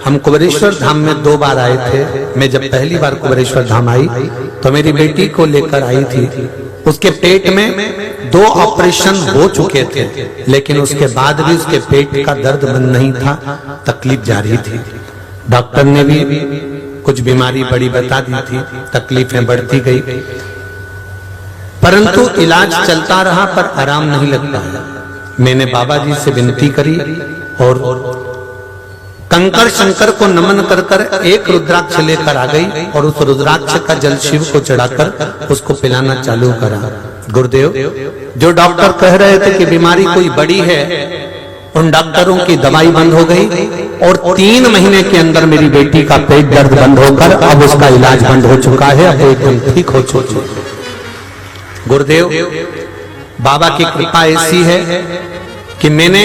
A: हम कुबेरेश्वर धाम में 2 बार आए थे। मैं जब पहली बार कुबेरेश्वर धाम आई तो मेरी बेटी को लेकर आई थी। उसके पेट में 2 ऑपरेशन हो चुके थे, लेकिन उसके बाद भी उसके पेट का दर्द बंद नहीं था, तकलीफ जारी थी। डॉक्टर ने भी कुछ बीमारी बड़ी बता दी थी, तकलीफें बढ़ती गई, परंतु इलाज चलता रहा पर आराम नहीं लगता है। मैंने बाबा जी से विनती करी और कंकर शंकर को नमन कर कर एक रुद्राक्ष लेकर आ गई और उस रुद्राक्ष का जल शिव को चढ़ाकर उसको पिलाना चालू करा। गुरुदेव, जो डॉक्टर कह रहे थे कि बीमारी कोई बड़ी है, उन डॉक्टरों की दवाई बंद हो गई और 3 महीने के अंदर मेरी बेटी का पेट दर्द बंद होकर अब उसका इलाज बंद हो चुका है, अब एकदम ठीक हो चुकी है। गुरुदेव, बाबा की कृपा ऐसी है कि मैंने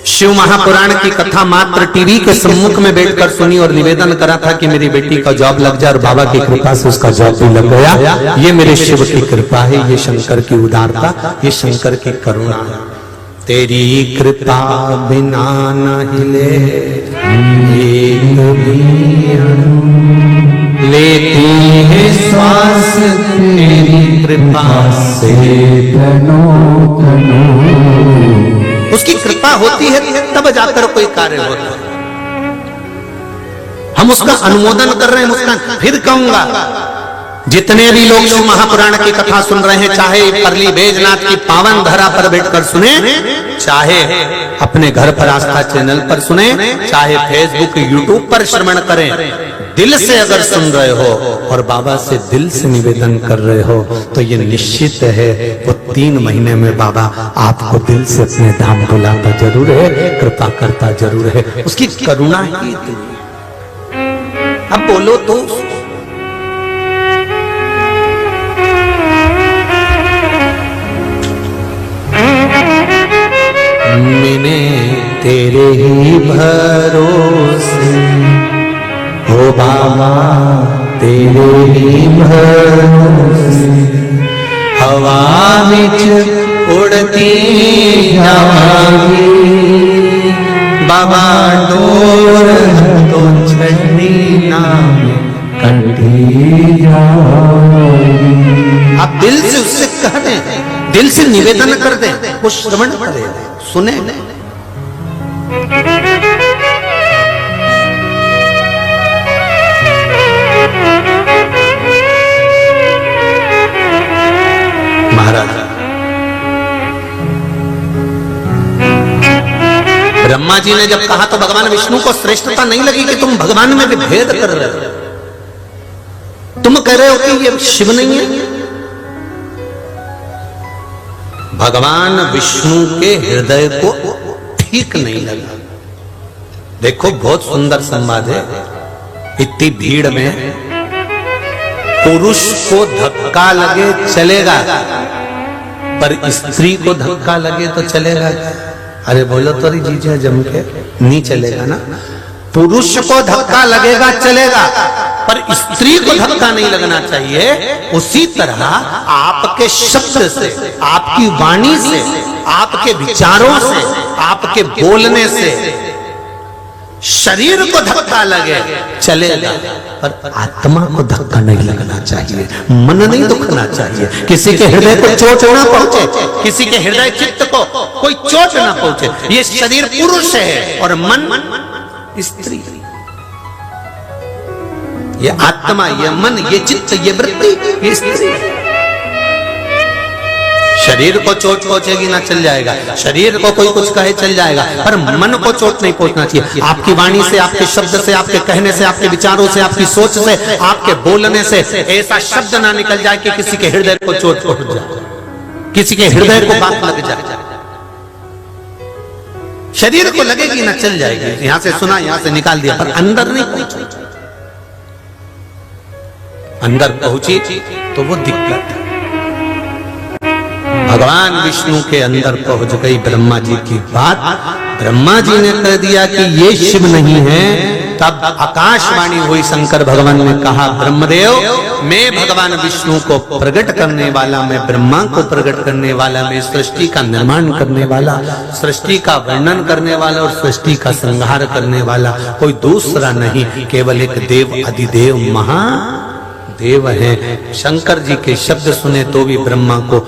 A: शिव महापुराण की कथा मात्र टीवी के सम्मुख में बैठकर सुनी और निवेदन करा था कि मेरी बेटी का जॉब लग जाए, और बाबा की कृपा से उसका जॉब भी लग गया। ये मेरे शिव की कृपा है, ये शंकर की उदारता, ये शंकर की करुणा है। तेरी कृपा बिना न हिले एक भी लेती है श्वास तेरी कृपा से
B: तनो तनो।
A: उसकी कृपा होती है तब जाकर कोई कार्य होता है। हम उसका अनुमोदन कर रहे हैं, मुस्कान। फिर कहूंगा, जितने भी लोग शिव महापुराण की कथा सुन रहे हैं, चाहे परली बैजनाथ की पावन धरा पर बैठकर सुने, चाहे अपने घर पर आस्था चैनल पर सुने, चाहे फेसबुक यूट्यूब पर श्रवण करें, दिल से अगर सुन रहे हो और बाबा से दिल से निवेदन कर रहे हो तो ये निश्चित है वो 3 महीने में बाबा आपको दिल से अपने धाम बुलाता जरूर है, कृपा करता जरूर है। उसकी करुणा ही इतनी। अब बोलो तो मैंने तेरे ही भरोसे हो बाबा, तेरे ही भरोसे हवा विच उड़ती जावांगी, बाबा डोर तो छड़ी ना
B: कटी जाएगी।
A: आप दिल से उससे कह दें, दिल से निवेदन कर दें, वो श्रवण करे, सुने। महाराज, ब्रह्मा जी ने जब कहा तो भगवान विष्णु को श्रेष्ठता नहीं लगी कि तुम भगवान में भी भेद कर रहे हो। तुम कह रहे हो कि ये शिव नहीं है। भगवान विष्णु के हृदय को ठीक नहीं लगा। देखो, बहुत सुंदर संवाद है। इतनी भीड़ में पुरुष को धक्का लगे चलेगा, पर स्त्री को धक्का लगे तो चलेगा? अरे बोलो तो जीजा जम के, नहीं चलेगा ना। पुरुष को धक्का लगेगा चलेगा, पर स्त्री को धक्का नहीं लगना चाहिए। उसी तरह आपके शब्द से, आपकी वाणी से, आपके विचारों से, आपके बोलने से शरीर को धक्का लगे चलेगा, पर आत्मा को धक्का नहीं लगना चाहिए, मन नहीं दुखना चाहिए। किसी के हृदय को चोट ना पहुंचे, किसी के हृदय चित्त को कोई चोट ना पहुंचे। ये शरीर पुरुष है और मन स्त्री। ये आत्मा, ये मन, ये चित्त, ये वृत्ति, ये स्त्री। शरीर को चोट पहुंचेगी ना, चल जाएगा। शरीर को कोई कुछ कहे चल जाएगा, पर मन को चोट नहीं पहुंचना चाहिए। आपकी वाणी से, आपके शब्द से, आपके कहने से, आपके विचारों से, आपकी सोच से, आपके बोलने से ऐसा शब्द ना निकल जाए कि किसी के हृदय को चोट पहुंच जाए, किसी के हृदय को बात लग जाए। शरीर को लगेगी ना, चल जाएगी। यहां से सुना, यहां से निकाल दिया, पर अंदर नहीं पहुंची। अंदर पहुंची तो वो दिक्कत है। भगवान विष्णु के अंदर पहुंच गई ब्रह्मा जी की बात। ब्रह्मा जी ने कह दिया कि ये शिव नहीं है, तब आकाशवाणी हुई, शंकर भगवान ने कहा, ब्रह्मदेव मैं भगवान विष्णु को प्रकट करने वाला, मैं ब्रह्मा को प्रकट करने वाला, मैं सृष्टि का निर्माण करने वाला, सृष्टि का वर्णन करने वाला और सृष्टि का संहार करने वाला कोई दूसरा नहीं, केवल एक देव अधिदेव महादेव है। शंकर जी के शब्द सुने तो भी ब्रह्मा को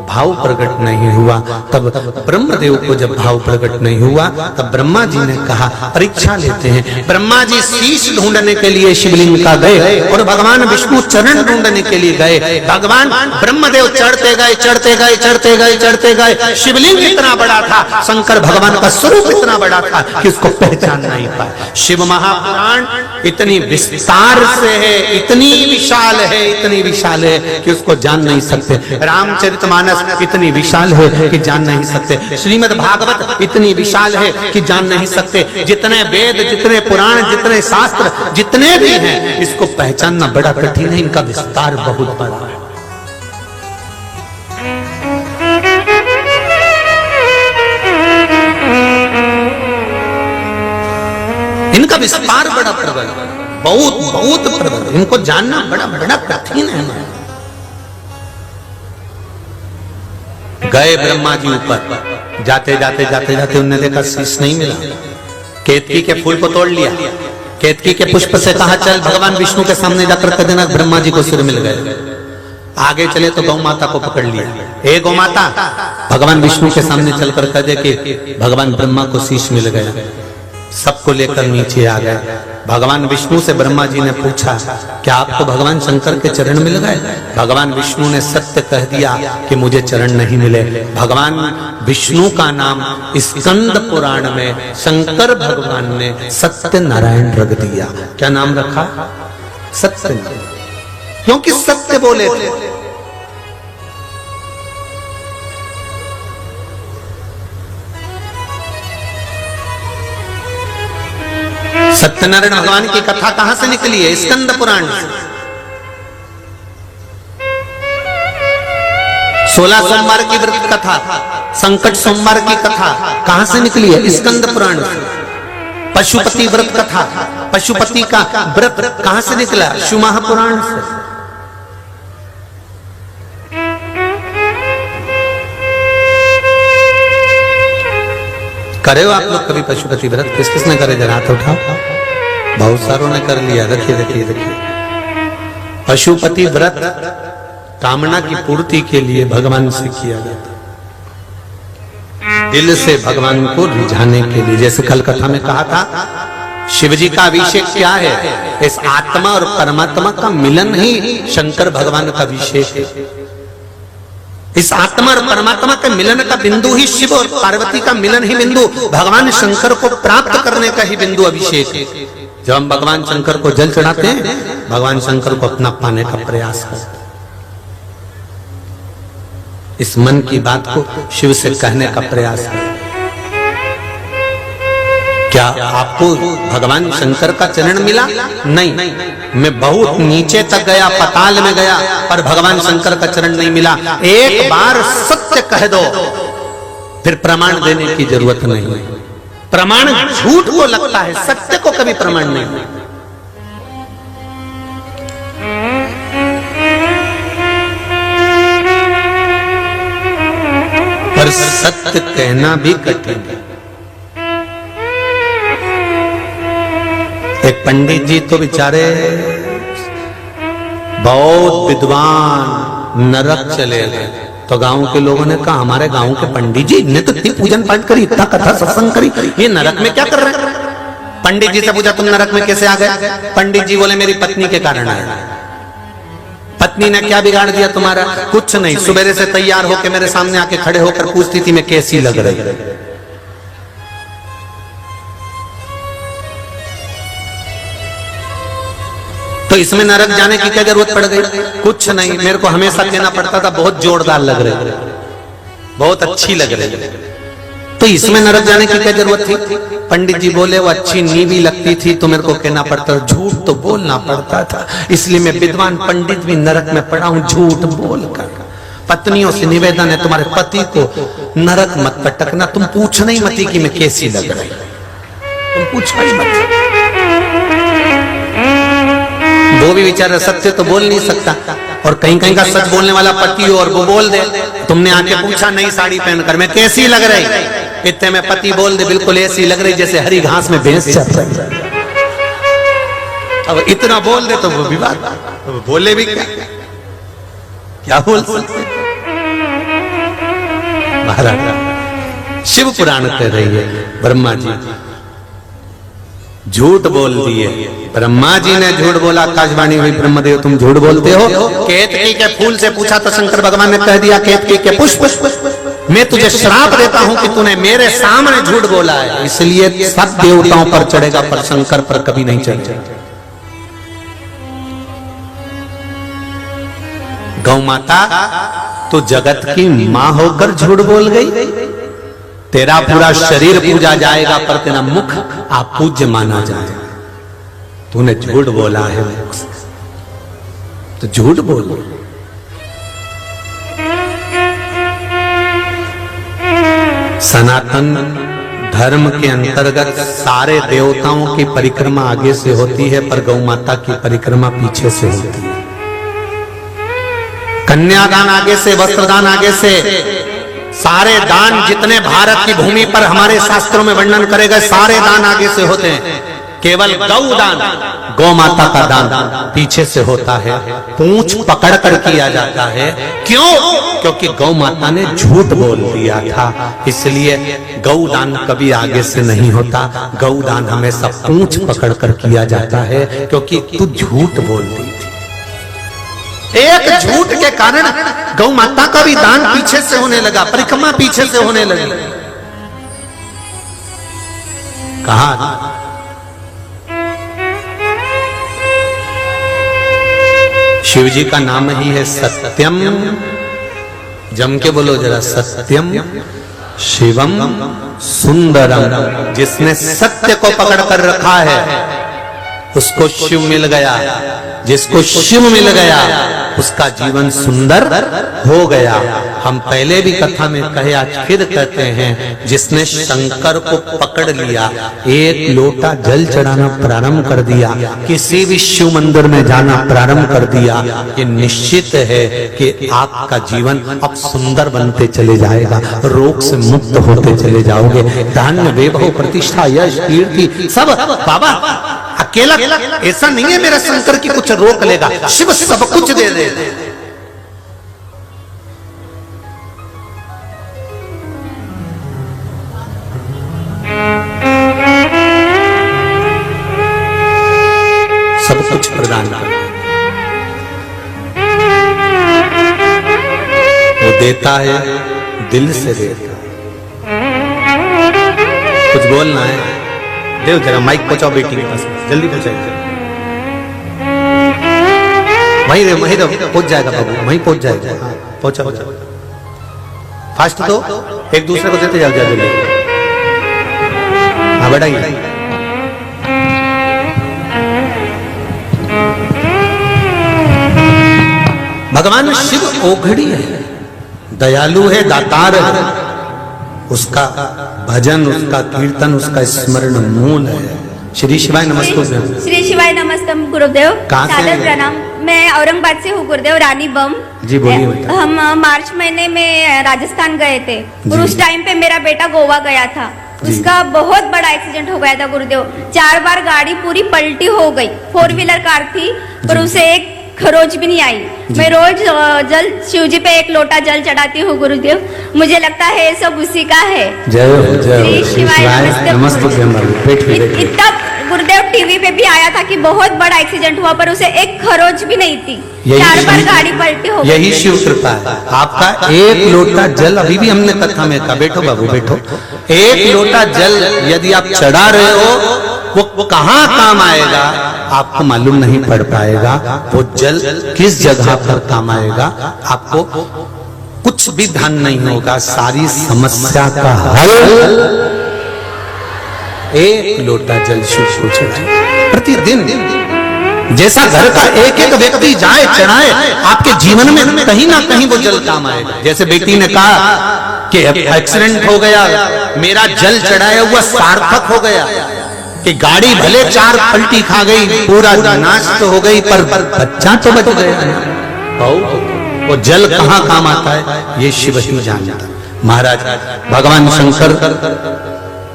A: भाव प्रकट नहीं हुआ। तब ब्रह्मदेव को जब भाव प्रकट नहीं हुआ तब ब्रह्मा जी ने कहा परीक्षा लेते हैं। ब्रह्मा जी शीश ढूंढने के लिए शिवलिंग का गए और भगवान विष्णु चरण ढूंढने के लिए गए। भगवान ब्रह्मदेव चढ़ते गए चढ़ते गए चढ़ते गए चढ़ते गए, शिवलिंग इतना बड़ा था, शंकर भगवान का स्वरूप इतना बड़ा था कि उसको पहचान नहीं पाया। शिव महापुराण इतनी विस्तार से है, इतनी विशाल है, इतनी विशाल है कि उसको जान नहीं सकते। रामचरितमानस इतनी विशाल है कि जान नहीं सकते। श्रीमद् भागवत इतनी विशाल है कि जान नहीं सकते। जितने वेद, जितने पुराण, जितने शास्त्र, जितने भी हैं, इसको पहचानना बड़ा कठिन है। इनका विस्तार बहुत बड़ा है। इनका विस्तार बड़ा प्रबल, बहुत बहुत प्रबल, इनको जानना बड़ा बड़ा कठिन है। गए ब्रह्मा जी ऊपर, जाते जाते जाते जाते उन्होंने देखा शीश नहीं मिला। केतकी के फूल को तोड़ लिया, केतकी के पुष्प से कहा चल भगवान विष्णु के सामने जाकर कह देना ब्रह्मा जी को सिर मिल गए। आगे चले तो गौ माता को पकड़ लिया, हे गौ माता भगवान विष्णु के सामने चलकर कह दे कि भगवान ब्रह्मा को शीश मिल गया। सबको लेकर नीचे आ गए। भगवान विष्णु से ब्रह्मा जी ने पूछा क्या आपको भगवान शंकर के चरण मिल गए? भगवान विष्णु ने सत्य कह दिया कि मुझे चरण नहीं मिले। भगवान विष्णु का नाम स्कंद पुराण में शंकर भगवान ने सत्य नारायण रख दिया। क्या नाम रखा? सत्य, क्योंकि सत्य बोले थे। सत्यनारायण भगवान की कथा कहां से निकली है? स्कंद पुराण से। 16 सोमवार की व्रत कथा, संकट सोमवार की कथा कहां से निकली है? स्कंद पुराण से। पशुपति व्रत कथा, पशुपति का व्रत कहां से निकला? शिव महापुराण से। करे हो आप लोग कभी पशुपति व्रत? किस किसने करे? जरा हाथ उठाओ। बहुत सारों ने कर लिया। देखिए देखिए देखिए, पशुपति व्रत कामना की पूर्ति के लिए भगवान से किया जाता, दिल से भगवान को रिझाने के लिए। जैसे कल कथा में कहा था, शिव जी का अभिषेक क्या है? इस आत्मा और परमात्मा का मिलन ही शंकर भगवान का अभिषेक है। इस आत्मा और परमात्मा के मिलन का बिंदु ही शिव और पार्वती का मिलन ही बिंदु भगवान शंकर को प्राप्त करने का ही बिंदु अभिषेक है। जब हम भगवान शंकर को जल चढ़ाते हैं, भगवान शंकर को अपना पाने का प्रयास करते हैं। इस मन की बात को शिव से कहने का प्रयास करें। क्या आपको भगवान शंकर का चरण मिला? नहीं, मैं बहुत नीचे तक गया, पताल में गया, पर भगवान शंकर का चरण नहीं मिला। एक बार सत्य कह दो, फिर प्रमाण देने की जरूरत नहीं। प्रमाण झूठ को लगता है, सत्य को कभी प्रमाण नहीं। पर सत्य कहना भी कठिन है। एक पंडित जी तो बेचारे बहुत विद्वान, नरक चले गए। तो गांव के लोगों ने कहा हमारे गांव के पंडित जी ने तो इतनी पूजन पाठ करी, इतना कथा सत्संग करी, ये नरक में क्या कर रहे हैं? पंडित जी से पूछा तुम नरक में कैसे आ गए? पंडित जी बोले मेरी पत्नी के कारण आया। पत्नी ने क्या बिगाड़ दिया तुम्हारा? कुछ नहीं, सुबह से तैयार होकर मेरे सामने आके खड़े होकर पूछती थी मैं कैसी लग रही। तो इसमें नरक जाने की क्या जरूरत पड़ गई? कुछ नहीं, मेरे को हमेशा कहना पड़ता था बहुत जोरदार लग रही, बहुत अच्छी लग रही। तो इसमें नरक जाने की क्या जरूरत थी? पंडित जी बोले वो अच्छी नहीं भी लगती थी तो मेरे को कहना पड़ता, झूठ तो बोलना पड़ता था, इसलिए मैं विद्वान पंडित भी नरक में पड़ा हूं झूठ बोलकर। पत्नियों से निवेदन है तुम्हारे पति को नरक मत पटकना, तुम पूछना ही मत कि मैं कैसी लग रही, तुम पूछना ही मत। वो भी बेचारा सत्य तो बोल नहीं सकता, और कहीं कहीं का सच बोलने वाला पति हो और वो बोल दे, तुमने आके पूछा नई साड़ी पहनकर मैं कैसी लग रही, इतने में पति बोल दे बिल्कुल ऐसी लग रही जैसे हरी घास में भैंस चल रही। अब इतना बोल दे तो वो विवाद, तो बोले भी क्या बोल सकते। महाराज शिव पुराण कह रही है ब्रह्मा जी झूठ बोल दिए, ब्रह्मा जी ने झूठ बोला, आकाशवाणी हुई ब्रह्मदेव तुम झूठ बोलते हो। केतकी के फूल से पूछा तो शंकर भगवान ने कह दिया केतकी के पुष्प, मैं तुझे श्राप देता हूं कि तूने मेरे सामने झूठ बोला है, इसलिए सब देवताओं पर चढ़ेगा पर शंकर पर कभी नहीं चढ़ेगा। गौ माता तो जगत की मां होकर झूठ बोल गई, तेरा पूरा शरीर पूजा जाएगा पर तेरा मुख आप पूज्य माना जाएगा। तूने झूठ बोला है तो झूठ बोल। सनातन धर्म के अंतर्गत सारे देवताओं की परिक्रमा आगे से होती है पर गौ माता की परिक्रमा पीछे से होती है। कन्यादान आगे से, वस्त्रदान आगे से, सारे दान जितने भारत की भूमि पर हमारे शास्त्रों में वर्णन करे गए सारे दान आगे से होते हैं, केवल गौ दान, गौ माता का दान पीछे से होता है, पूंछ पकड़ कर किया जाता है। क्यों? क्योंकि गौ माता ने झूठ बोल दिया था, इसलिए गौ दान कभी आगे से नहीं होता, गौ दान हमेशा पूंछ पकड़ कर किया जाता है, क्योंकि तू झूठ बोल दी थी। एक झूठ के कारण गौ माता का भी दान पीछे से होने लगा, परिक्रमा पीछे से होने लगी। कहा शिव जी का नाम ही है सत्यम, जम के बोलो जरा, सत्यम शिवम सुंदरम। जिसने सत्य को पकड़ कर रखा है उसको शिव मिल गया, जिसको शिव मिल गया उसका जीवन सुंदर हो गया। हम पहले भी कथा में कहे, आज फिर कहते हैं, जिसने शंकर को पकड़ लिया, एक लोटा जल चढ़ाना प्रारंभ कर दिया, किसी भी शिव मंदिर में जाना प्रारंभ कर दिया, ये निश्चित है कि आपका जीवन अब सुंदर बनते चले जाएगा, रोग से मुक्त होते चले जाओगे। धन्य वैभव प्रतिष्ठा यश कीर्ति सब बाबा अकेला ऐसा नहीं है मेरा शंकर की कुछ रोक लेगा, शिव सब कुछ दे दे। सब कुछ प्रदान कर, वो देता है दिल से देता है। कुछ बोलना है देव, जरा माइक पहुंचाओ बेटी के पास, जल्दी पहुंचाइए। वहीं पहुंच जाएगा बाबू, वहीं पहुंच जाएगा, पहुंचा फास्ट दो, एक दूसरे को देते जाओ जल्दी। हाँ बेटा, भगवान शिव ओघड़ी है, दयालु है, दातार है, उसका भजन, उसका कीर्तन, उसका स्मरण मूल है। श्री शिवाय नमस्ते।
C: श्री शिवाय नमस्ते गुरुदेव, सादर प्रणाम। मैं औरंगाबाद से हूँ गुरुदेव, रानी बम
A: जी। बोलिए।
C: हम मार्च महीने में राजस्थान गए थे और उस टाइम पे मेरा बेटा गोवा गया था, उसका बहुत बड़ा एक्सीडेंट हो गया था गुरुदेव। 4 बार गाड़ी पूरी पलटी हो गई, 4 व्हीलर कार थी, पर उसे एक खरोच भी नहीं आई। मैं रोज जल शिव जी पे एक लोटा जल चढ़ाती हूँ गुरुदेव, मुझे लगता है सब उसी का है।
A: जय हो, जय हो।
C: श्री शिवाय नमस्ते। इतना गुरुदेव टीवी पे भी आया था कि बहुत बड़ा एक्सीडेंट हुआ, पर उसे एक खरोच भी नहीं थी, 4 बार गाड़ी पलटी हो गई।
A: यही शिव कृपा है। आपका एक लोटा जल, अभी भी हमने कथा में कहा, बैठो बाबू बैठो, एक लोटा जल यदि आप चढ़ा रहे हो, वो कहाँ काम आएगा आपको मालूम नहीं पड़ पाएगा। वो जल किस जगह पर काम आएगा आपको कुछ भी ध्यान नहीं होगा। सारी समस्या का हल एक लोटा जल शिव को चढ़ाए प्रतिदिन। जैसा घर का एक एक व्यक्ति जाए चढ़ाए, आपके जीवन में कहीं ना कहीं वो जल काम आएगा। जैसे बेटी ने कहा कि एक्सीडेंट हो गया, मेरा जल चढ़ाया हुआ सार्थक हो गया, कि गाड़ी भले 4 पलटी खा गई, पूरा नाश तो हो गई, पर बच्चा तो बच गया ना। वो जल कहाँ काम आता है ये शिव ही जानता। महाराज भगवान शंकर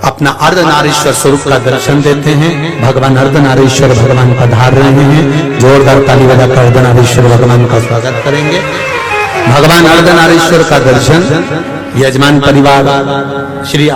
A: अपना अर्धनारीश्वर स्वरूप का दर्शन देते हैं। भगवान अर्धनारीश्वर भगवान पधार रहे हैं। जोरदार ताली बजाकर अर्धनारीश्वर भगवान का स्वागत करेंगे। भगवान अर्धनारीश्वर का दर्शन यजमान परिवार श्री